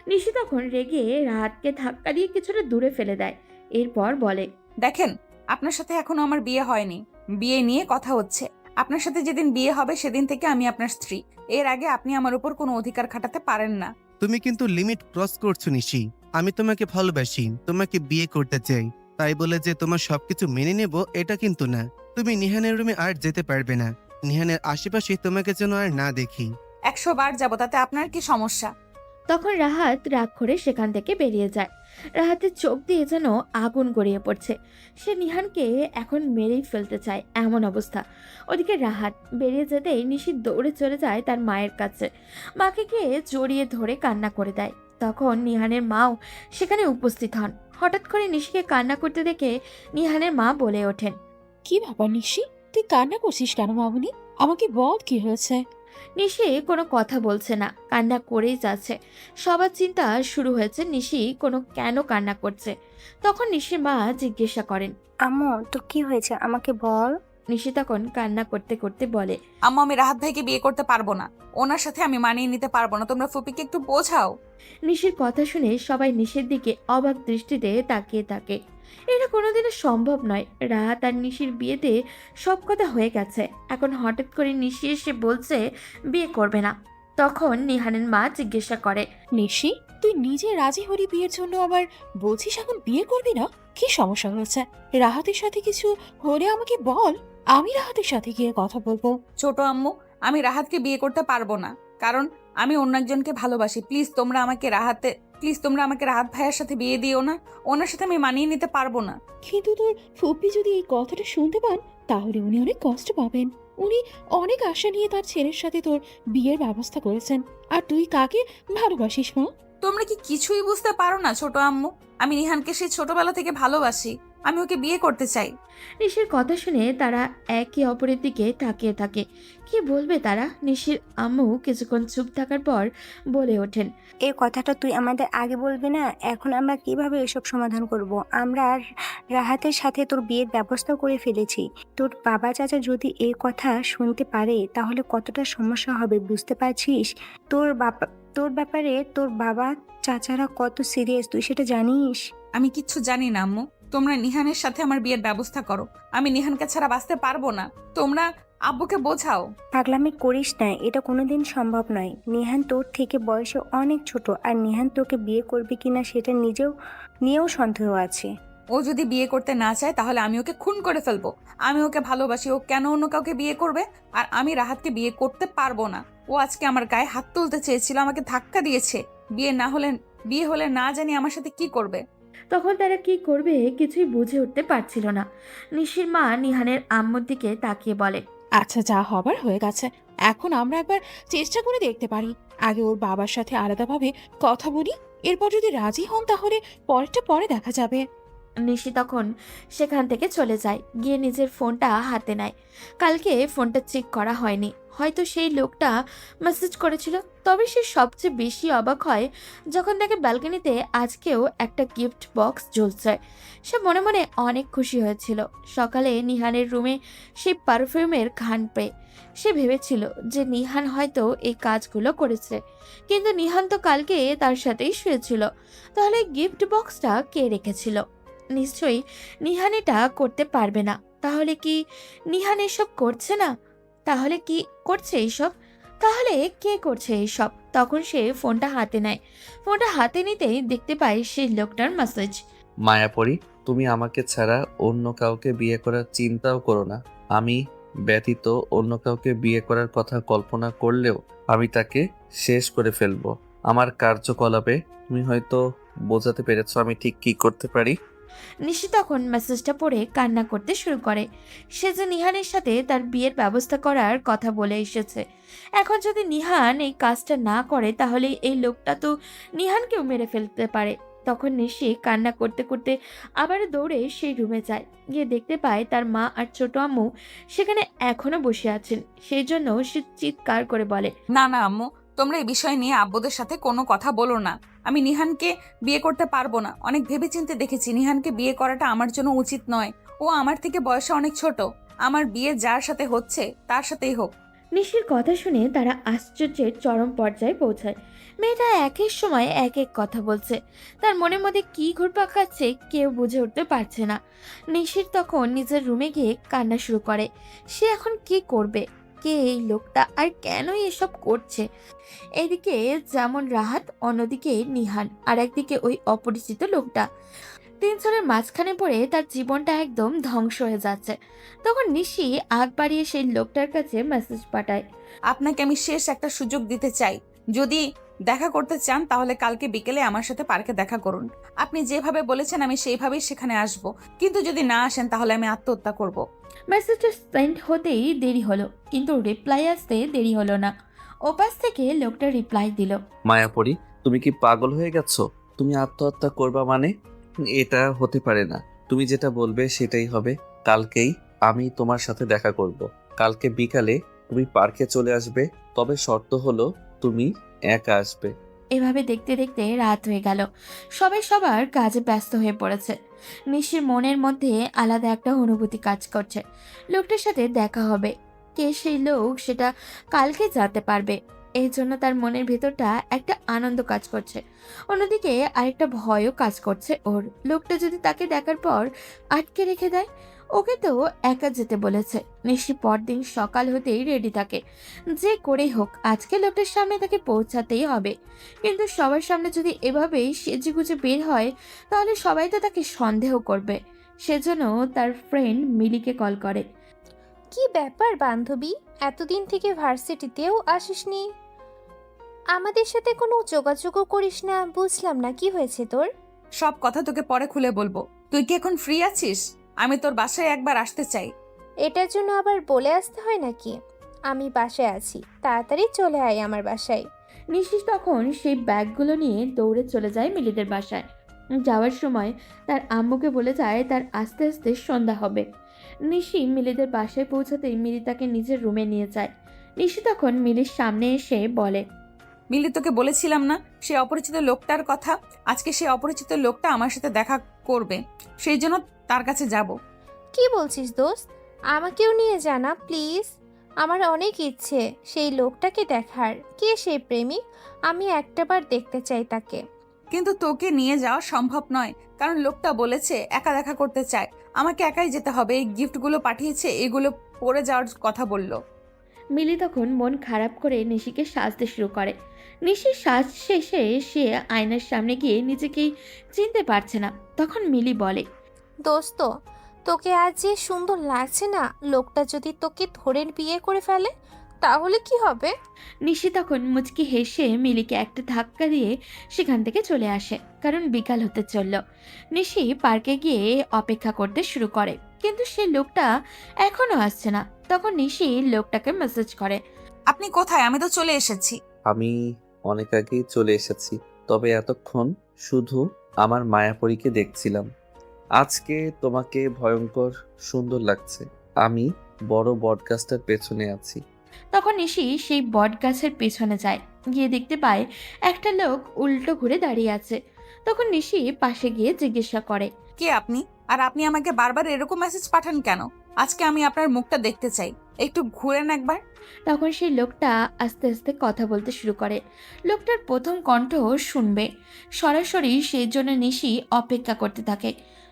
নিশি তখন রেগে রাহাতকে ধাক্কা দিয়ে কিছুটা দূরে ফেলে দেয়। এরপর বলে, দেখেন, আপনার সাথে এখনো আমার বিয়ে হয়নি। বিয়ে নিয়ে কথা হচ্ছে। আপনার সাথে যেদিন বিয়ে হবে সেদিন থেকে আমি আপনার স্ত্রী। এর আগে আপনি আমার উপর কোনো অধিকার খাটাতে পারেন না। তুমি কিন্তু লিমিট ক্রস করছো নিশি। আমি তোমাকে ভালোবাসি, তোমাকে বিয়ে করতে চাই। তাই বলে যে তোমার সবকিছু মেনে নেব এটা কিন্তু না। তুমি নিহানের রুমে আর যেতে পারবে না। নিহানের আশেপাশে তোমাকে যেন আর না দেখি। 100 বার যাবো, তাতে আপনার কি সমস্যা? তখন রাহাত রাগ করে সেখান থেকে বেরিয়ে যায়। রাহাতের চোখ দিয়ে যেন আগুন গড়িয়ে পড়ছে। সে নিহানকে এখন মেরেই ফেলতে চায় এমন অবস্থা। ওদিকে রাহাত বেরিয়ে যেতেই নিশি দৌড়ে চলে যায় তার মায়ের কাছে। মাকে গিয়ে জড়িয়ে ধরে কান্না করে দেয়। তখন নিহানের মাও সেখানে উপস্থিত হন। হঠাৎ করে নিশিকে কান্না করতে দেখে নিহানের মা বলে ওঠেন, কি ব্যাপার নিশি, তুই কান্না করছিস কেন মামুনি? আমাকে বল কি হয়েছে। নিশি কোনো কথা বলছে না, কান্না করেই যাচ্ছে। সবার চিন্তা শুরু হয়েছে নিশি কেন কান্না করছে। তখন নিশির মা জিজ্ঞাসা করেন, আম্মু তোর কি হয়েছে আমাকে বল। নিশি তখন কান্না করতে করতে বলে, আম্মু, আমি রাহাত ভাইকে বিয়ে করতে পারবো না। ওনার সাথে আমি মানিয়ে নিতে পারবো না। তোমরা ফুপিকে একটু বোঝাও। নিশির কথা শুনে সবাই নিশির দিকে অবাক দৃষ্টিতে তাকিয়ে থাকে। এটা কোনোদিনও সম্ভব নয়। রাহাত আর নিশির বিয়েতে সব কথা হয়ে গেছে, এখন হঠাৎ করে নিশি এসে বলছে বিয়ে করবে না। তখন নিহানের মা জিজ্ঞাসা করে, নিশি, তুই নিজে রাজি হলি বিয়ের জন্য, আবার বলছিস এখন বিয়ে করবি না? কি সমস্যা হয়েছে? রাহাতের সাথে কিছু হলে আমাকে বল, আমি রাহাতের সাথে গিয়ে কথা বলবো। ছোট আম্মু, আমি রাহাতকে বিয়ে করতে পারবো না, কারণ আমি অন্য একজনকে ভালোবাসি। প্লিজ তোমরা আমাকে রাহাত ভাইয়ের সাথে বিয়ে দিও না। ওনার সাথে আমি মানিয়ে নিতে পারবো না। কিন্তু তোর ফুপি যদি এই কথাটা শুনতে পান তাহলে উনি অনেক কষ্ট পাবেন। উনি অনেক আশা নিয়ে তার ছেলের সাথে তোর বিয়ের ব্যবস্থা করেছেন। আর তুই কাকে ভালোবাসিস মা? তোমরা কি কিছুই বুঝতে পারো না ছোট আম্মু? আমি নিহানকে সেই ছোটবেলা থেকে ভালোবাসি। আমি ওকে বিয়ে করতে চাই। নিশির কথা শুনে তারা একে অপরের দিকে তাকিয়ে থাকে। কি বলবে তারা? নিশির আম্মু কিছুক্ষণ চুপ থাকার পর বলে ওঠেন, এই কথাটা তুই আমাদের আগে বলবি না? এখন আমরা কিভাবে এসব সমাধান করব? আমরা আর রাহাতের সাথে তোর বিয়ের ব্যবস্থা করে ফেলেছি। তোর বাবা চাচা যদি এই কথা শুনতে পারে তাহলে কতটা সমস্যা হবে বুঝতে পারছিস? তোর ব্যাপারে তোর বাবা চাচারা কত সিরিয়াস তুই সেটা জানিস? আমি কিচ্ছু জানি না আম্মু। তোমরা নিহানের সাথে আমার বিয়ের ব্যবস্থা করো। আমি নিহানকে ছাড়া বাঁচতে পারবো না। তোমরা আব্বুকে বোঝাও। পাগলামি করিস না, এটা কোনোদিন সম্ভব নয়। নিহান তোর থেকে বয়সে অনেক ছোট, আর নিহান তোকে বিয়ে করবে কিনা সেটা নিয়েও সন্দেহ আছে। ও যদি বিয়ে করতে না চায় তাহলে আমি ওকে খুন করে ফেলবো। আমি ওকে ভালোবাসি, ও কেন অন্য কাউকে বিয়ে করবে? আর আমি রাহাতকে বিয়ে করতে পারবো না। ও আজকে আমার গায়ে হাত তুলতে চেয়েছিল, আমাকে ধাক্কা দিয়েছে। বিয়ে হলে না জানি আমার সাথে কি করবে। তখন তারা কি করবে কিছুই বুঝে উঠতে পারছিল না। নিশির মা নিহানের আম্মুর দিকে তাকিয়ে বলে, আচ্ছা, যা হবার হয়ে গেছে। এখন আমরা একবার চেষ্টা করে দেখতে পারি। আগে ওর বাবার সাথে আলাদাভাবে কথা বলি, এরপর যদি রাজি হন তাহলে পরেরটা পরে দেখা যাবে। নিশি তখন সেখান থেকে চলে যায়, গিয়ে নিজের ফোনটা হাতে নেয়। কালকে ফোনটা চেক করা হয়নি, হয়তো সেই লোকটা মেসেজ করেছিল। তবে সে সবচেয়ে বেশি অবাক হয় যখন দেখে ব্যালকনিতে আজকেও একটা গিফট বক্স ঝুলছে। সে মনে মনে অনেক খুশি হয়েছিল। সকালে নিহানের রুমে সেই পারফিউমের ঘ্রাণ পেয়ে সে ভেবেছিল যে নিহান হয়তো এই কাজগুলো করেছে, কিন্তু নিহান তো কালকে তার সাথেই শুয়েছিল। তাহলে গিফট বক্সটা কে রেখেছিল? নিশ্চয়ই নিহান এটা করতে পারবে না। তাহলে কি নিহান এসব করছে না? তাহলে কি করছে এইসব? তাহলে কে করছে এইসব? তখন সে ফোনটা হাতে নেয়। ফোনটা হাতে নিতেই দেখতে পায় সেই লোকটার মেসেজ। মায়াপরি, তুমি আমাকে ছাড়া অন্য কাউকে বিয়ে করার চিন্তাও করো না। আমি ব্যতীত অন্য কাউকে বিয়ে করার কথা কল্পনা করলেও আমি তাকে শেষ করে ফেলবো। আমার কার্যকলাপে তুমি হয়তো বোঝাতে পেরেছো আমি ঠিক কি করতে পারি। নিশি তখন মেসেজটা পড়ে কান্না করতে শুরু করে। সে যে নিহানের সাথে তার বিয়ের ব্যবস্থা করার কথা বলে এসেছে। এখন যদি নিহান এই কাজটা না করে তাহলে এই লোকটা তো নিহানকেও মেরে ফেলতে পারে। তখন নিশি কান্না করতে করতে আবার দৌড়ে সেই রুমে যায়। গিয়ে দেখতে পায় তার মা আর ছোট আম্মু সেখানে এখনো বসে আছেন। সেই জন্য সে চিৎকার করে বলে, না না আম্মু, তোমরা এই বিষয় নিয়ে আব্বুদের সাথে কোনো কথা বলো না। আমি নিহানকে বিয়ে করতে পারবো না। অনেক ভেবেচিন্তে দেখেছি নিহানকে বিয়ে করাটা আমার জন্য উচিত নয়। ও আমার থেকে বয়সে অনেক ছোট। আমার বিয়ে যার সাথে হচ্ছে তার সাথেই হোক। নিশির কথা শুনে তারা আশ্চর্যের চরম পর্যায়ে পৌঁছায়। মেয়েটা একের সময় এক এক কথা বলছে। তার মনের মধ্যে কি ঘুরপাক খাচ্ছে কেউ বুঝে উঠতে পারছে না। নিশির তখন নিজের রুমে গিয়ে কান্না শুরু করে। সে এখন কি করবে? কে এই লোকটা আর কেনই এসব করছে? এদিকে যেমন রাহাত, অন্যদিকে নিহান, আর একদিকে ওই অপরিচিত লোকটা। তিনজনের মাঝখানে পড়ে তার জীবনটা একদম ধ্বংস হয়ে যাচ্ছে। তখন নিশি আগ বাড়িয়ে সেই লোকটার কাছে মেসেজ পাঠায়। আপনাকে আমি শেষ একটা সুযোগ দিতে চাই। যদি দেখা করতে চান তাহলে কালকে বিকেলে আমার সাথে পার্কে দেখা করুন। আপনি যেভাবে বলেছেন আমি সেইভাবেই সেখানে আসব। কিন্তু যদি না আসেন তাহলে আমি আত্মহত্যা করব। মেসেজটা সেন্ড হতেই দেরি হলো, কিন্তু রিপ্লাই আসতে দেরি হলো না। ওপাশ থেকে লোকটা রিপ্লাই দিল। মায়াপরি, তুমি কি পাগল হয়ে গেছো? তুমি আত্মহত্যা করবা মানে? এটা হতে পারে না। তুমি যেটা বলবে সেটাই হবে। কালকেই আমি তোমার সাথে দেখা করব। কালকে বিকালে তুমি পার্কে চলে আসবে, তবে শর্ত হলো তুমি একা আসবে। এভাবে দেখতে দেখতে রাত হয়ে গেল। সবাই সবার কাজে ব্যস্ত হয়ে পড়েছে। নিশির মনের মধ্যে আলাদা একটা অনুভূতি কাজ করছে। লোকটার সাথে দেখা হবে। কে সেই লোক সেটা কালকে জানতে পারবে। এই জন্য তার মনের ভেতরটা একটা আনন্দ কাজ করছে। অন্যদিকে আরেকটা ভয়ও কাজ করছে ওর। লোকটা যদি তাকে দেখার পর আটকে রেখে দেয়? ওকে তো একা যেতে বলেছে। নিশি পরদিন সকাল হতেই রেডি থাকে। যে করেই হোক আজকে লোকটার সামনে তাকে পৌঁছাতেই হবে। কিন্তু সবার সামনে যদি এভাবেই সেজেগুজে বের হয় তাহলে সবাই তো তাকে সন্দেহ করবে। সেজন্য তার ফ্রেন্ড মিলিকে কল করে। কি ব্যাপার বান্ধবী, এতদিন থেকে ভার্সিটিতেও আসিসনি? আমাদের সাথে কোনো যোগাযোগও করিস না, বুঝলাম না কি হয়েছে তোর। সব কথা তোকে পরে খুলে বলবো। তুই কি এখন ফ্রি আছিস? আমি তোর বাসায় একবার আসতে চাই। এটার জন্য আবার বলে আসতে হয় নাকি? আমি বাসায় আছি, তাড়াতাড়ি চলে আয় আমার বাসায়। নিশি তখন সেই ব্যাগগুলো নিয়ে দৌড়ে চলে যায় মিলিদের বাসায়। যাওয়ার সময় তার আম্মুকে বলে যায় তার আস্তে আস্তে সন্ধ্যা হবে। নিশি মিলিদের বাসায় পৌঁছাতেই মিলি তাকে নিজের রুমে নিয়ে যায়। নিশি তখন মিলির সামনে এসে বলে, মিলি, তোকে বলেছিলাম না সেই অপরিচিত লোকটার কথা? আজকে সেই অপরিচিত লোকটা আমার সাথে দেখা করবে, সেই জন্য তার কাছে যাব। কি বলছিস দোস্ত? আমাকেও নিয়ে জানা প্লিজ। আমার অনেক ইচ্ছে সেই লোকটাকে দেখার। কে সেই প্রেমিক? আমি একটাবার দেখতে চাই তাকে। কিন্তু তোকে নিয়ে যাওয়া সম্ভব নয়, কারণ লোকটা বলেছে একা দেখা করতে চায়। আমাকে একাই যেতে হবে। এই গিফটগুলো পাঠিয়েছে, এগুলো পরে যাওয়ার কথা বলল। মিলি তখন মন খারাপ করে নিশিকে সাজতে শুরু করে। নিশির সাজ শেষে সে আয়নার সামনে গিয়ে নিজেকেই চিনতে পারছে না। তখন মিলি বলে, দোস্ত, তোকে আজ যে সুন্দর লাগছে না, লোকটা যদি তোকে ধরে বিয়ে করে ফেলে তাহলে কি হবে? নিশি তখন মুচকি হেসে মিলিকে একটা ধাক্কা দিয়ে সেখান থেকে চলে আসে, কারণ বিকাল হতে চলল। নিশি পার্কে গিয়ে অপেক্ষা করতে শুরু করে, কিন্তু সে লোকটা এখনো আসছে না। তখন নিশি লোকটাকে মেসেজ করে, আপনি কোথায়? আমি তো চলে এসেছি। আমি অনেক আগেই চলে এসেছি, তবে এতক্ষণ শুধু আমার মায়াপরীকে দেখছিলাম। আজকে তোমাকে ভয়ঙ্কর সুন্দর লাগছে। আমি বড় বটগাছটার পেছনে আছি। তখন নিশি সেই বট গাছের পেছনে যায়। গিয়ে দেখতে পায় একটা লোক উল্টো ঘুরে দাঁড়িয়ে আছে। তখন নিশি পাশে গিয়ে জিজ্ঞাসা করে, কে আপনি? আর আপনি আমাকে বারবার এরকম মেসেজ পাঠান কেন? আজকে আমি আপনার মুখটা দেখতে চাই, একটু ঘুরেন একবার। তখন সেই লোকটা আস্তে আস্তে কথা বলতে শুরু করে। লোকটার প্রথম কণ্ঠ শুনবে সরাসরি, সেই জন্য নিশি অপেক্ষা করতে থাকে।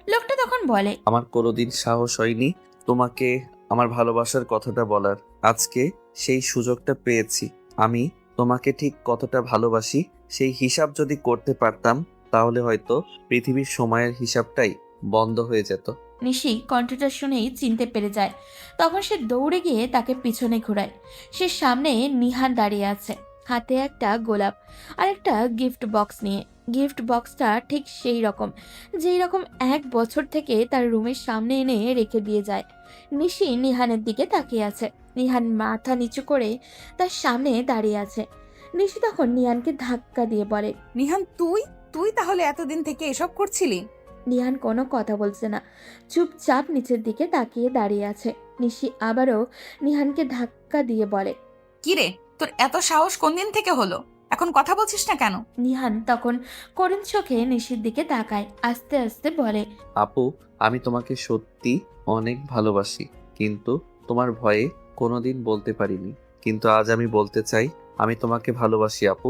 লোকটা তখন বলে, আমার কোনোদিন সাহস হয়নি তোমাকে আমার ভালোবাসার কথাটা বলার। আজকে সেই সুযোগটা পেয়েছি। আমি তোমাকে ঠিক কতটা ভালোবাসি সেই হিসাব যদি করতে পারতাম তাহলে হয়তো পৃথিবীর সময়ের হিসাবটাই বন্ধ হয়ে যেত। নিশি কণ্ঠটা শুনেই চিনতে পেরে যায়। তখন সে দৌড়ে গিয়ে তাকে পিছনে ঘোরায়। সে সামনে নিহান দাঁড়িয়ে আছে, হাতে একটা গোলাপ আর একটা গিফট বক্স নিয়ে। গিফট বক্সটা ঠিক সেই রকম যেই রকম 1 বছর থেকে তার রুমের সামনে এনে রেখে দিয়ে যায়। নিশি নিহানের দিকে তাকিয়ে আছে। নিহান মাথা নিচু করে তার সামনে দাঁড়িয়ে আছে। নিশি তখন নিহানকে ধাক্কা দিয়ে বলে, নিহান, তুই তুই তাহলে এতদিন থেকে এসব করছিলি? নিহান কোনো কথা বলছে না, চুপচাপ নিচের দিকে তাকিয়ে দাঁড়িয়ে আছে। নিশি আবারও নিহানকে ধাক্কা দিয়ে বলে, কিরে, তোর এত সাহস কোন দিন থেকে হলো? এখন কথা বলছিস না কেন? নিহান তখন করুণ চোখে নিশির দিকে তাকায়, আস্তে আস্তে বলে, আপু, আমি তোমাকে সত্যি অনেক ভালোবাসি, কিন্তু তোমার ভয়ে কোনোদিন বলতে পারিনি। কিন্তু আজ আমি বলতে চাই, আমি তোমাকে ভালোবাসি আপু।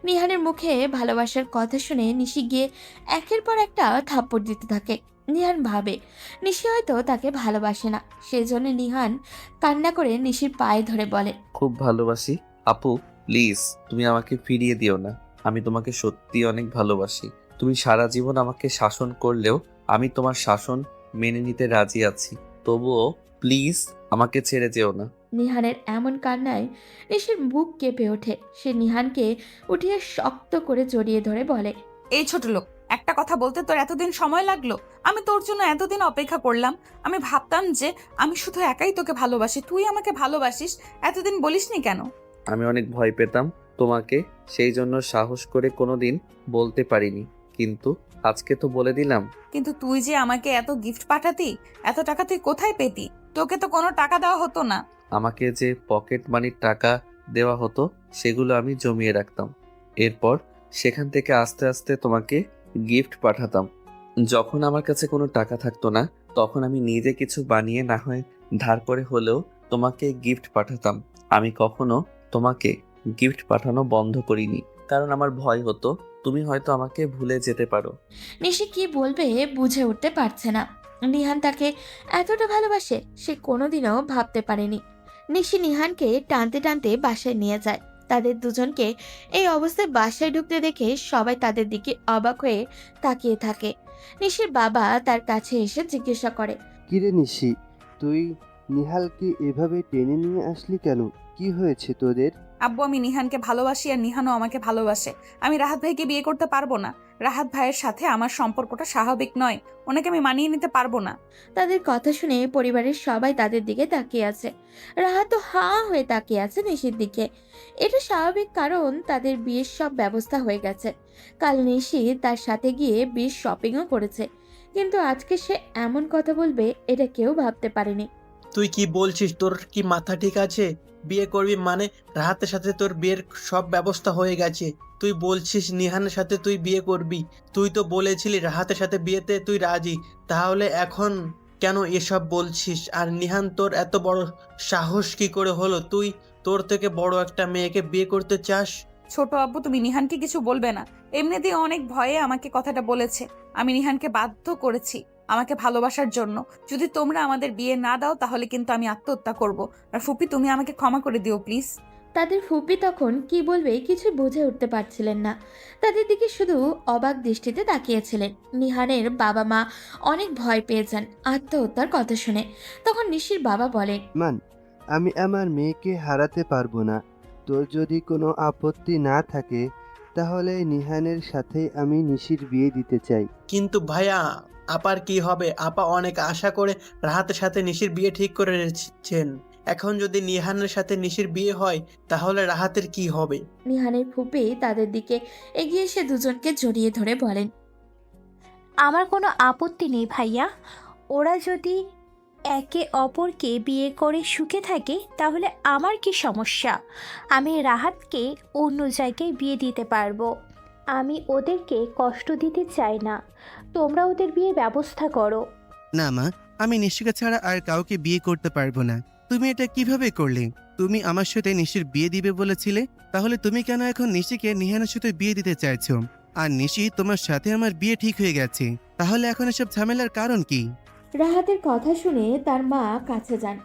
নিহানের মুখে ভালোবাসার কথা শুনে নিশি গিয়ে একের পর একটা থাপ্পড় দিতে থাকে। নিহান ভাবে নিশি হয়তো তাকে ভালোবাসে না, সেজন্য নিহান কান্না করে নিশির পায়ে ধরে বলে, খুব ভালোবাসি আপু, প্লিজ তুমি আমাকে ফিরিয়ে দিও না। আমি তোমাকে সত্যি অনেক ভালোবাসি। তুমি সারা জীবন আমাকে শাসন করলেও আমি তোমার শাসন মেনে নিতে রাজি আছি। তবুও প্লিজ আমাকে ছেড়ে যেও না। নিহানের এমন কান্নায় নিশির বুক কেঁপে ওঠে। সে নিহানকে উঠিয়ে শক্ত করে জড়িয়ে ধরে বলে, এই ছোট লোক, একটা কথা বলতে তোর এতদিন সময় লাগলো? আমি তোর জন্য এতদিন অপেক্ষা করলাম। আমি ভাবতাম যে আমি শুধু একাই তোকে ভালোবাসি, তুই আমাকে ভালোবাসিস। এতদিন বলিসনি কেন? আমি অনেক ভয় পেতাম তোমাকে, সেই জন্য সাহস করে কোনোদিন বলতে পারিনি। কিন্তু আজকে তো বলে দিলাম। কিন্তু তুই যে আমাকে এত গিফট পাঠাতি, এত টাকা তুই কোথায় পেতি? তোকে তো কোনো টাকা দেওয়া হতো না। আমাকে যে পকেট মানির টাকা দেওয়া হতো সেগুলো আমি জমিয়ে রাখতাম। এরপর সেখান থেকে আস্তে আস্তে তোমাকে গিফট পাঠাতাম। যখন আমার কাছে কোনো টাকা থাকতো না তখন আমি নিজে কিছু বানিয়ে না হয় ধার করে হলেও তোমাকে গিফট পাঠাতাম। আমি কখনো তোমাকে গিফট পাঠানো বন্ধ করিনি, কারণ আমার ভয় হতো তুমি হয়তো আমাকে ভুলে যেতে পারো। নিশি কি বলবে বুঝে উঠতে পারছে না। নিহান তাকে এতটা ভালোবাসে সে কোনোদিনও ভাবতে পারেনি। নিশি নিহানকে টানতে টানতে বাসায় নিয়ে যায়। তাদের দুজনকে এই অবস্থায় বাসায় ঢুকতে দেখে সবাই তাদের দিকে অবাক হয়ে তাকিয়ে থাকে। নিশির বাবা তার কাছে এসে জিজ্ঞাসা করে, কিরে নিশি, তুই নিহালকে এভাবে টেনে নিয়ে আসলি কেন? কি হয়েছে তোদের? আব্বু, আমি নিহানকে ভালোবাসি আর নিহানও আমাকে ভালোবাসে। আমি রাহাত ভাইকে বিয়ে করতে পারবো না। রাহাত ভাইয়ের সাথে আমার সম্পর্কটা স্বাভাবিক নয়, ওনাকে আমি মানিয়ে নিতে পারবো না। তাদের কথা শুনে পরিবারের সবাই তাদের দিকে তাকিয়ে আছে। রাহাত তো হাঁ হয়ে তাকিয়ে আছে নিশির দিকে। এটা স্বাভাবিক, কারণ তাদের বিয়ের সব ব্যবস্থা হয়ে গেছে। কাল নিশি তার সাথে গিয়ে বিয়ের শপিংও করেছে, কিন্তু আজকে সে এমন কথা বলবে এটা কেউ ভাবতে পারেনি। তুই কি বলছিস? তোর কি মাথা ঠিক আছে? বিয়ে করবি মানে রাহাতের সাথে তোর বিয়ের সব ব্যবস্থা হয়ে গেছে। তুই বলছিস নিহানের সাথে তুই বিয়ে করবি? তুই তো বলেছিলি রাহাতের সাথে বিয়েতে তুই রাজি, তাহলে এখন কেন এসব বলছিস? আর নিহান, তোর এত বড় সাহস কি করে হলো? তুই তোর থেকে বড় একটা মেয়েকে বিয়ে করতে চাস? ছোট আব্বু, তুমি নিহানকে কিছু বলবে না। এমনিতেই অনেক ভয়ে আমাকে কথাটা বলেছে। আমি নিহানকে বাধ্য করেছি আমাকে ভালোবাসার জন্য। যদি তোমরা আমাদের বিয়ে না দাও তাহলে কিন্তু আমি আত্মহত্যা করব। আর ফুপি, তুমি আমাকে ক্ষমা করে দিও প্লিজ। তাদের ফুপি তখন কি বলবে কিছু বুঝে উঠতে পারছিলেন না। তাদের দিকে শুধু অবাক দৃষ্টিতে তাকিয়েছিলেন। নিহানের বাবা মা অনেক ভয় পেয়েছেন আত্মহত্যার কথা শুনে। তখন নিশির বাবা বলে, মান, আমি আমার মেয়েকে হারাতে পারবো না। তোর যদি কোনো আপত্তি না থাকে তাহলে নিহানের সাথে আমি নিশির বিয়ে দিতে চাই। কিন্তু ভাইয়া, আপার কি হবে? আপা অনেক আশা করে রাহাতের সাথে নিশির বিয়ে ঠিক করে রেখেছেন। এখন যদি নিহানের সাথে নিশির বিয়ে হয় তাহলে রাহাতের কি হবে? নিহানের ফুপি তাদের দিকে এগিয়ে এসে দুজনকে জড়িয়ে ধরে বলেন, আমার কোনো আপত্তি নেই ভাইয়া। ওরা যদি একে অপরকে বিয়ে করে সুখে থাকে তাহলে আমার কি সমস্যা? আমি রাহাতকে অন্য জায়গায় বিয়ে দিতে পারবো। আমি ওদেরকে কষ্ট দিতে চাই না। তোমরা ওদের বিয়ের ব্যবস্থা করো। না মা, আমি নিশিকা ছাড়া আর কাউকে বিয়ে করতে পারবো না। তুমি এটা কিভাবে করলে? তুমি আমার সাথে নিশির বিয়ে দিবে বলেছিলে, তাহলে তুমি কেন এখন নিশিকে নিহানের সাথে বিয়ে দিতে চাইছো? আর নিশি, তোমার সাথে আমার বিয়ে ঠিক হয়ে গেছে, তাহলে এখন এসব ঝামেলার কারণ কি? রাহাতের কথা শুনে তার মা কাছে যান।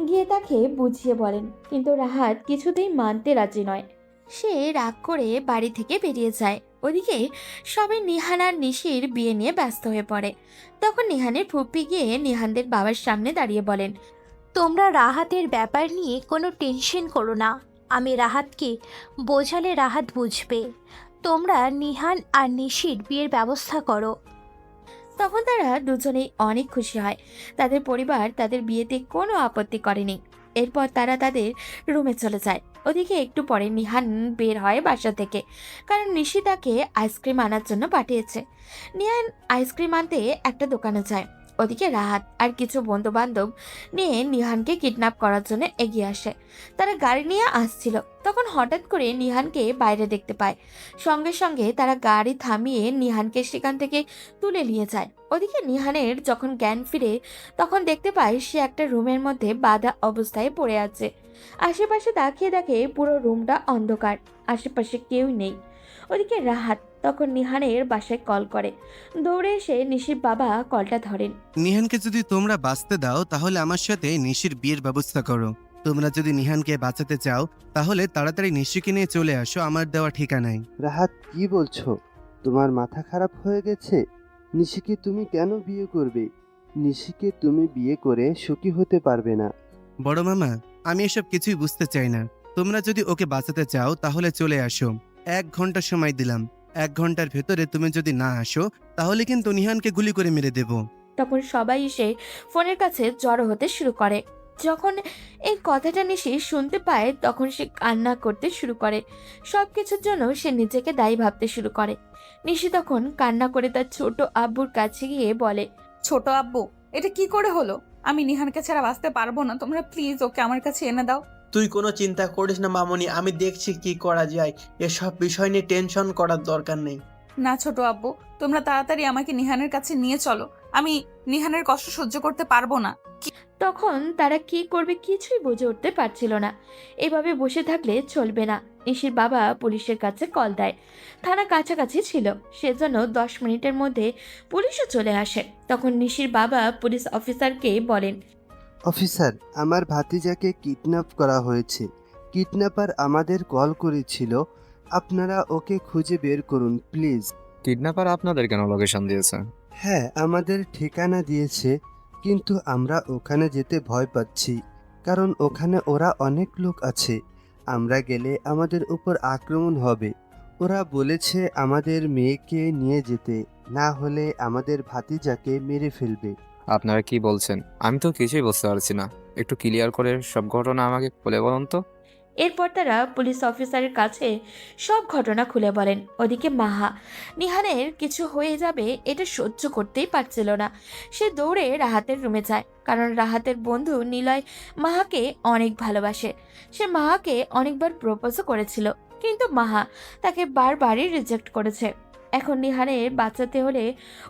গিয়ে তাকে বুঝিয়ে বলেন, কিন্তু রাহাত কিছুতেই মানতে রাজি নয়। সে রাগ করে বাড়ি থেকে বেরিয়ে যায়। ওদিকে সবাই নিহান আর নিশির বিয়ে নিয়ে ব্যস্ত হয়ে পড়ে। তখন নিহানের ফুপ্পি গিয়ে নিহানদের বাবার সামনে দাঁড়িয়ে বলেন, তোমরা রাহাতের ব্যাপার নিয়ে কোনো টেনশন করো না। আমি রাহাতকে বোঝালে রাহাত বুঝবে। তোমরা নিহান আর নিশির বিয়ের ব্যবস্থা করো। তখন তারা দুজনেই অনেক খুশি হয়। তাদের পরিবার তাদের বিয়েতে কোনো আপত্তি করেনি। এরপর তারা তাদের রুমে চলে যায়। ওদিকে একটু পরে নিহান বের হয় বাসা থেকে, কারণ নিশি তাকে আইসক্রিম আনার জন্য পাঠিয়েছে। নিহান আইসক্রিম আনতে একটা দোকানে যায়। ওদিকে রাহাত আর কিছু বন্ধু বান্ধব নিয়ে নিহানকে কিডন্যাপ করার জন্য এগিয়ে আসে। তারা গাড়ি নিয়ে আসছিল, তখন হঠাৎ করে নিহানকে বাইরে দেখতে পায়। সঙ্গে সঙ্গে তারা গাড়ি থামিয়ে নিহানকে সেখান থেকে তুলে নিয়ে যায়। ওদিকে নিহানের যখন জ্ঞান ফিরে, তখন দেখতে পায় সে একটা রুমের মধ্যে বাঁধা অবস্থায় পড়ে আছে। আশেপাশে তাকিয়ে দেখে পুরো রুমটা অন্ধকার, আশেপাশে কেউই নেই। ওদিকে রাহাত তখন নিহানের বাসায় কল করে। দৌড়ে এসে নিশির বাবা কলটা ধরেন। নিহানকে যদি তোমরা বাঁচতে দাও তাহলে আমার সাথে নিশির বিয়ের ব্যবস্থা করো। তোমরা যদি নিহানকে বাঁচাতে চাও তাহলে তাড়াতাড়ি নিশিকে নিয়ে চলে আসো আমার দেওয়া ঠিকানায়। রাহাত, কি বলছো? তোমার মাথা খারাপ হয়ে গেছে? নিশিকে তুমি কেন বিয়ে করবে? নিশিকে তুমি বিয়ে করে সুখী হতে পারবে না। বড় মামা, আমি এসব কিছুই বুঝতে চাই না। তোমরা যদি ওকে বাঁচাতে চাও তাহলে চলে আসো। 1 ঘন্টা সময় দিলাম। 1 ঘন্টার ভেতরে তুমি যদি না আসো তাহলে কিন্তু নিহানকে গুলি করে মেরে দেব। তখন সবাই এসে ফোনের কাছে জড়ো হতে শুরু করে। যখন এই কথাটা নিশি শুনতে পায়, তখন সে কান্না করতে শুরু করে। সবকিছুর জন্য সে নিজেকে দায়ী ভাবতে শুরু করে। নিশি তখন কান্না করে তার ছোট আব্বুর কাছে গিয়ে বলে, ছোট আব্বু, এটা কি করে হলো? আমি নিহানকে ছাড়া বাঁচতে পারবো না, তোমরা প্লিজ ওকে আমার কাছে এনে দাও। তুই কোনো চিন্তা করিস না মামনি, আমি দেখছি কি করা যায়। এসব বিষয় নিয়ে টেনশন করার দরকার নেই। না ছোট আব্বু, তোমরা তাড়াতাড়ি আমাকে নিহানের কাছে নিয়ে চলো। আমি নিহানের কষ্ট সহ্য করতে পারবো না। তখন তারা কি করবে কিছুই বুঝে উঠতে পারছিল না। এভাবে বসে থাকলে চলবে না। নিশির বাবা পুলিশের কাছে কল দেয়। থানা কাছাকাছি ছিল, সেজন্য 10 মিনিটের মধ্যে পুলিশও চলে আসে। তখন নিশির বাবা পুলিশ অফিসারকে বলেন, অফিসার, আমার ভাতিজাকে কিডন্যাপ করা হয়েছে। কিডন্যাপার আমাদের কল করেছিল। আপনারা ওকে খুঁজে বের করুন প্লিজ। কিডন্যাপার আপনাদের কেন লোকেশন দিয়েছে? হ্যাঁ, আমাদের ঠিকানা দিয়েছে, কিন্তু আমরা ওখানে যেতে ভয় পাচ্ছি, কারণ ওখানে ওরা অনেক লোক আছে। আমরা গেলে আমাদের উপর আক্রমণ হবে। ওরা বলেছে আমাদের মেয়েকে নিয়ে যেতে, না হলে আমাদের ভাতিজাকে মেরে ফেলবে। আপনারা কি বলছেন? আমি তো কিছুই বুঝতে পারছি না। একটু ক্লিয়ার করে সব ঘটনা আমাকে খুলে বলুন তো। এরপর তারা পুলিশ অফিসারের কাছে সব ঘটনা খুলে বলেন। ওদিকে মাহা নিহানের কিছু হয়ে যাবে এটা সহ্য করতেই পারছিল না। সে দৌড়ে রাহাতের রুমে যায়, কারণ রাহাতের বন্ধু নিলয় মাহাকে অনেক ভালোবাসে। সে মাহাকে অনেকবার প্রপোজও করেছিল, কিন্তু মাহা তাকে বারবারই রিজেক্ট করেছে। এখন নিহানের বাঁচাতে হলে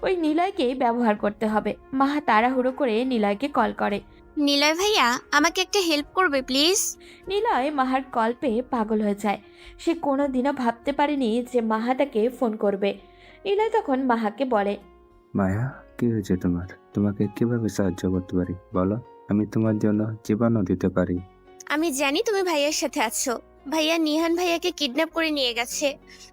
ওই নিলয়কেই ব্যবহার করতে হবে। মাহা তাড়াহুড়ো করে নিলয়কে কল করে। নিলয় ভাইয়া, আমাকে একটা হেল্প করবে প্লিজ? নিলয় মাহার কল পেয়ে পাগল হয়ে যায়। সে কোনোদিনও ভাবতে পারেনি যে মাহা তাকে ফোন করবে। নিলয় তখন মাহাকে বলে, মায়া, কি হয়েছে তোমার? তোমাকে কিভাবে সাহায্য করতে পারি বলো? আমি তোমার জন্য জীবনও দিতে পারি। আমি জানি তুমি ভাইয়ার সাথে আছো। ভাইয়া নিহান ভাইয়াকে কিডন্যাপ করে নিয়ে গেছে।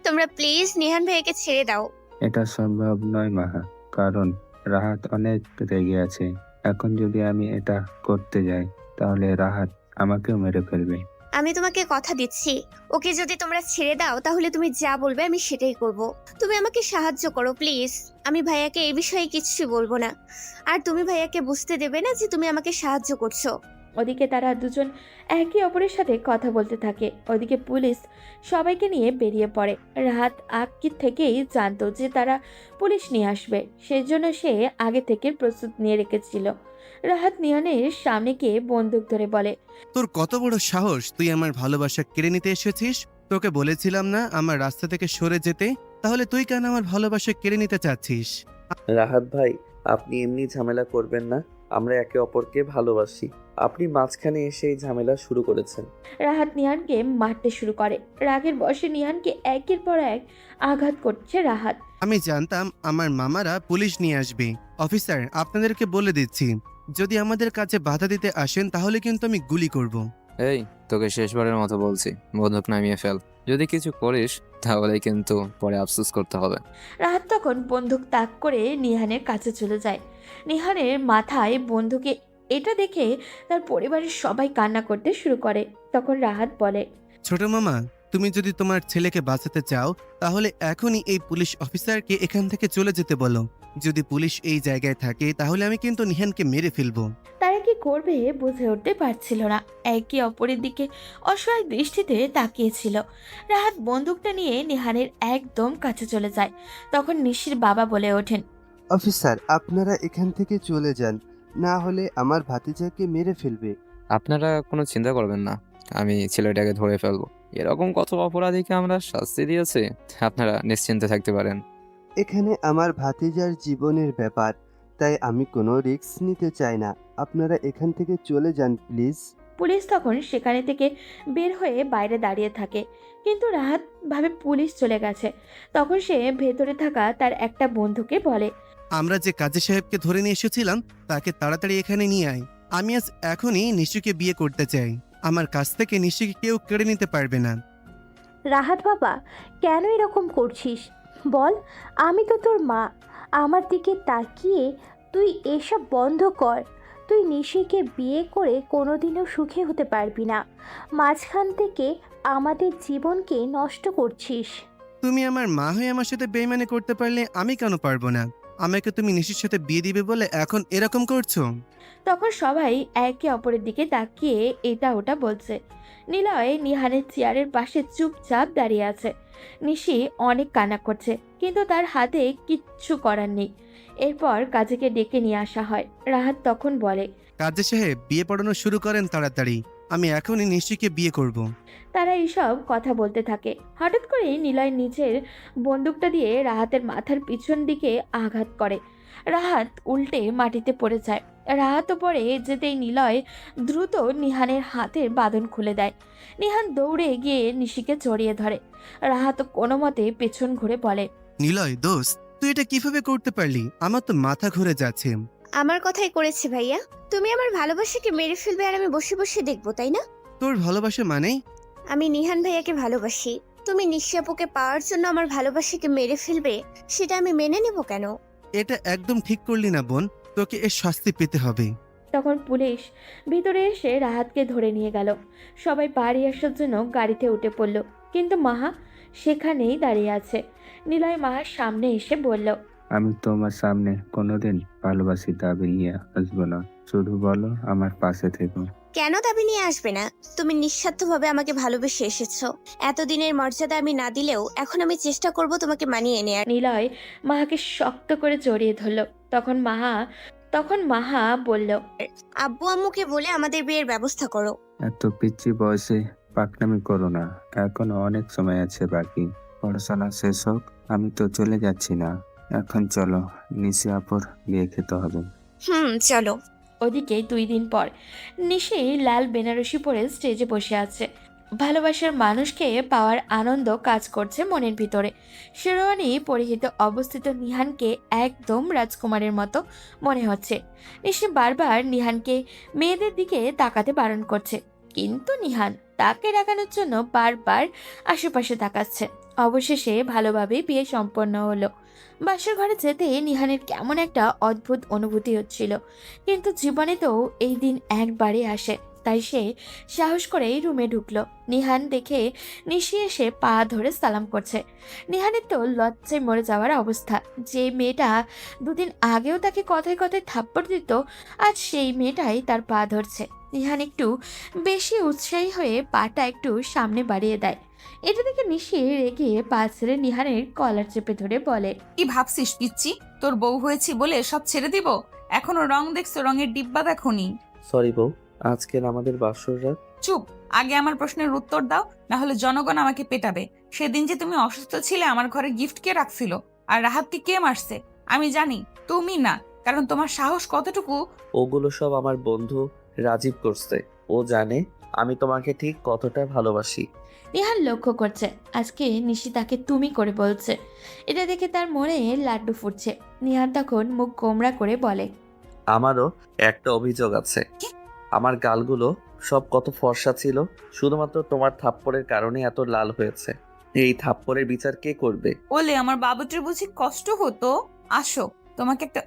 তোমরা প্লিজ নিহান ভাইয়াকে ছেড়ে দাও। এটা সম্ভব নয় মাহা, কারণ রাহাত অনেক রেগে আছে। এখন যদি আমি এটা করতে যাই তাহলে রাহাত আমাকেও মেরে ফেলবে। আমি তোমাকে কথা দিচ্ছি, ওকে যদি তোমরা ছেড়ে দাও তাহলে তুমি যা বলবে আমি সেটাই করব। তুমি আমাকে সাহায্য করো প্লিজ। আমি ভাইয়াকে এই বিষয়ে কিচ্ছু বলবো না, আর তুমি ভাইয়াকে বুঝতে দেবে না যে তুমি আমাকে সাহায্য করছো। ওদিকে তারা দুজন একে অপরের সাথে কথা বলতে থাকে। ওদিকে পুলিশ সবাইকে নিয়ে বেরিয়ে পড়ে। রাহাত আগে থেকেই জানতো যে তারা পুলিশ নিয়ে আসবে, সেজন্য সে আগে থেকে প্রস্তুত নিয়ে রেখেছিল। রাহাত নিহানের সামনে গিয়ে বন্দুক ধরে বলে, তোর কত বড় সাহস, তুই আমার ভালোবাসা কেড়ে নিতে এসেছিস? তোকে বলেছিলাম না আমার রাস্তা থেকে সরে যেতে? তাহলে তুই কেন আমার ভালোবাসা কেড়ে নিতে চাচ্ছিস? রাহাত ভাই, আপনি এমনি ঝামেলা করবেন না। আমরা একে অপরকে ভালোবাসি। আপনি মাঝখানে এসে এই ঝামেলা শুরু করেছেন। রাহাত নিহানকে মারতে শুরু করে। রাগের বশে নিহানকে একের পর এক আঘাত করছে রাহাত। আমি জানতাম আমার মামারা পুলিশ নিয়ে আসবে। অফিসার, আপনাদেরকে বলে দিচ্ছি, যদি আমাদের কাছে বাধা দিতে আসেন তাহলে কিন্তু আমি গুলি করব। এই, তোকে শেষবারের মতো বলছি, বন্দুক নামিয়ে ফেল। যদি কিছু করিস তাহলে কিন্তু পরে আফসোস করতে হবে। রাহাত তখন বন্দুক তাক করে নিহানের কাছে চলে যায়। নিহানের মাথায় বন্দুকে এটা দেখে তার পরিবারের সবাই কান্না করতে শুরু করে। তখন রাহাত বলে, ছোট মামা, তুমি যদি তোমার ছেলেকে বাঁচাতে চাও তাহলে এখনই এই পুলিশ অফিসারকে এখান থেকে চলে যেতে বলো। যদি পুলিশ এই জায়গায় থাকে তাহলে আমি কিন্তু নিহানকে মেরে ফেলবো। তারা কি করবে বুঝে উঠতে পারছিল না। একে অপরের দিকে অসহায় দৃষ্টিতে তাকিয়েছিল। রাহাত বন্দুকটা নিয়ে নিহানের একদম কাছে চলে যায়। তখন নিশির বাবা বলে ওঠেন, অফিসার, আপনারা এখান থেকে চলে যান, না হলে আমার ভাতিজাকে মেরে ফেলবে। আপনারা কোনো চিন্তা করবেন না, আমি ছেলেটাকে ধরে ফেলবো। এরকম কত অপরাধীকে আমরা শাস্তি দিয়েছি, আপনারা নিশ্চিন্তে থাকতে পারেন। এখানে আমার ভাতিজার জীবনের ব্যাপার, তাই আমি কোনো রিস্ক নিতে চাই না। আপনারা এখান থেকে চলে যান প্লিজ। পুলিশ তখন সেখানে থেকে বের হয়ে বাইরে দাঁড়িয়ে থাকে। কিন্তু রাহাত ভাবে পুলিশ চলে গেছে। তখন সে ভেতরে থাকা তার একটা বন্ধুকে বলে, আমরা যে কাজী সাহেবকে ধরে নিয়ে এসেছিলাম তাকে তাড়াতাড়ি এখানে নিয়ে আয়। আমি আজ এখনই নিশুকে বিয়ে করতে চাই। আমার কাছ থেকে নিশুকে কেউ কেড়ে নিতে পারবে না। রাহাত বাবা, কেন এরকম করছিস বল? আমি তো তোর মা। আমার দিকে তাকিয়ে তুই এসব বন্ধ কর। তুই নিশিকে বিয়ে করে কোনোদিনও সুখী হতে পারবি না। মাঝখান থেকে আমাদের জীবনকে নষ্ট করছিস। তুমি আমার মা হয়ে আমার সাথে বেইমানি করতে পারলে আমি কেন পারবো না? আমাকে তুমি নিশুর সাথে বিয়ে দিবে বলে এখন এরকম করছো? তখন সবাই একে অপরের দিকে তাকিয়ে এটা ওটা বলছে। নিলয় নিহানের চেয়ারের পাশে চুপচাপ দাঁড়িয়ে আছে। নিশি অনেক কান্না করছে, কিন্তু তার হাতে কিচ্ছু করার নেই। এরপর কাজীকে ডেকে নিয়ে আসা হয়। রাহাত তখন বলে, কাজী সাহেব, বিয়ে পড়ানো শুরু করেন তাড়াতাড়ি। আমি এখনই নিশুকে বিয়ে করব। তারা এইসব কথা বলতে থাকে। হঠাৎ করে নিলয় নিজের বন্দুকটা দিয়ে রাহাতের মাথার পিছন দিকে আঘাত করে। রাহাত উল্টে মাটিতে পড়ে যায়। রাহাতও পড়ে যেতেই নিলয় দ্রুত নিহানের হাতের বাঁধন খুলে দেয়। নিহান দৌড়ে গিয়ে নিশিকে জড়িয়ে ধরে। রাহাত কোনো মতে পেছন ঘুরে বলে, নিলয় দোস্ত, তুই এটা কিভাবে করতে পারলি? আমার তো মাথা ঘুরে যাচ্ছে। আমার কথাই করেছে ভাইয়া। তুমি আমার ভালোবাসাকে মেরে ফেলবে আর আমি বসে বসে দেখবো, তাই না? তোর ভালোবাসা মানে? আমি নিহান ভাইয়াকে ভালোবাসি। তুমি নিশাপুকে পাওয়ার জন্য আমার ভালোবাসাকে মেরে ফেলবে, সেটা আমি মেনে নেব কেন? এটা একদম ঠিক করলি না বোন, তোকে এর শাস্তি পেতে হবে। তখন পুলিশ ভিতরে এসে রাহাতকে ধরে নিয়ে গেল। সবাই বাড়ি আসার জন্য গাড়িতে উঠে পড়ল, কিন্তু মাহা সেখানেই দাঁড়িয়ে আছে। নিলয় মাহার সামনে এসে বলল, আমি তোমার সামনে কোনোদিন ভালোবাসি দাবি নিয়ে আসবো না। শুধু বলো আমার পাশে থেকো। কেন দাবি নিয়ে আসবে না? তুমি নিঃস্বার্থভাবে আমাকে ভালোবেসে এসেছো। এতদিনের মর্যাদা আমি না দিলেও এখন আমি চেষ্টা করব তোমাকে মানিয়ে নেয়ার। নিলয় মাহাকে শক্ত করে জড়িয়ে ধরল। তখন মাহা বলল, আব্বু আম্মুকে বলে আমাদের বিয়ের ব্যবস্থা করো। এত পিচ্ছি বয়সে পাকনামি করো না, এখনো অনেক সময় আছে বাকি। পড়াশোনা শেষ হোক, আমি তো চলে যাচ্ছি না। এখন চলো, নিশি আপুর বিয়ে খেতে হবে। চলো। ওদিকে 2 দিন পর নিশি লাল বেনারসি পরে স্টেজে বসে আছে। ভালোবাসার মানুষকে পাওয়ার আনন্দ কাজ করছে মনের ভিতরে। শেরওয়ানি পরিহিত অবস্থিত নিহানকে একদম রাজকুমারের মতো মনে হচ্ছে। নিশি বারবার নিহানকে মেয়েদের দিকে তাকাতে বারণ করছে, কিন্তু নিহান তাকে ডাকানোর জন্য বারবার আশেপাশে তাকাচ্ছে। অবশেষে ভালোভাবেই বিয়ে সম্পন্ন হলো। বাসর ঘরে যেতে নিহানের কেমন একটা অদ্ভুত অনুভূতি হচ্ছিল, কিন্তু জীবনে তো এই দিন একবারই আসে। তাই সে সাহস করেই রুমে ঢুকলো। নিহান দেখে নিশি এসে পা ধরে সালাম করছে। নিহানের তো লজ্জায় মরে যাওয়ার অবস্থা। যে মেয়েটা 2 দিন আগেও তাকে কথায় কথায় থাপ্পড় দিত, আজ সেই মেয়েটাই তার পা ধরছে। নিহান একটু বেশি উৎসাহী হয়ে পাটা একটু সামনে বাড়িয়ে দেয়। এটা দেখে নিশি রেগে পা ছেড়ে নিহানের কলার চেপে ধরে বলে, কি ভাবছিস পিচ্ছি? তোর বউ হয়েছি বলে সব ছেড়ে দিব? এখনো রং দেখছো? রঙের ডিব্বা দেখোনি? সরি বউ, আজকের আমাদের বাসর রাত। চুপ! আগে আমার প্রশ্নের উত্তর দাও, না হলে জনগণ আমাকে পেটাবে। সেদিন যে তুমি অসুস্থ ছিলে, আমার ঘরে গিফট কে রাখছিল? আর রাহাতকে কে মারছে? আমি জানি, তুমি না। কারণ তোমার সাহস কতটুকু। ওগুলো সব আমার বন্ধু রাজীব করছে। ও জানে আমি তোমাকে ঠিক কতটা ভালোবাসি। নিহান লক্ষ্য করছে আজকে নিশি তাকে তুমি করে বলছে। এটা দেখে তার মনে লাড্ডু ফুটছে। নিহান তখন মুখ গোমরা করে বলে, আমারও একটা অভিযোগ আছে। আমার গালগুলো সব কত ফর্সা ছিল, শুধুমাত্র তোমার থাপ্পড়ের কারণে এত লাল হয়েছে। এই থাপ্পড়ের বিচার কে করবে? ওলে আমার বাবুটির বুঝি কষ্ট হতো? আসো, তোমাকে একটা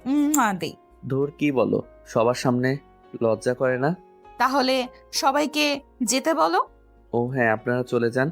দেই। ধুর, কি বলো? সবার সামনে লজ্জা করে না? তাহলে সবাইকে যেতে বলো। ও হ্যাঁ, আপনারা চলে যান।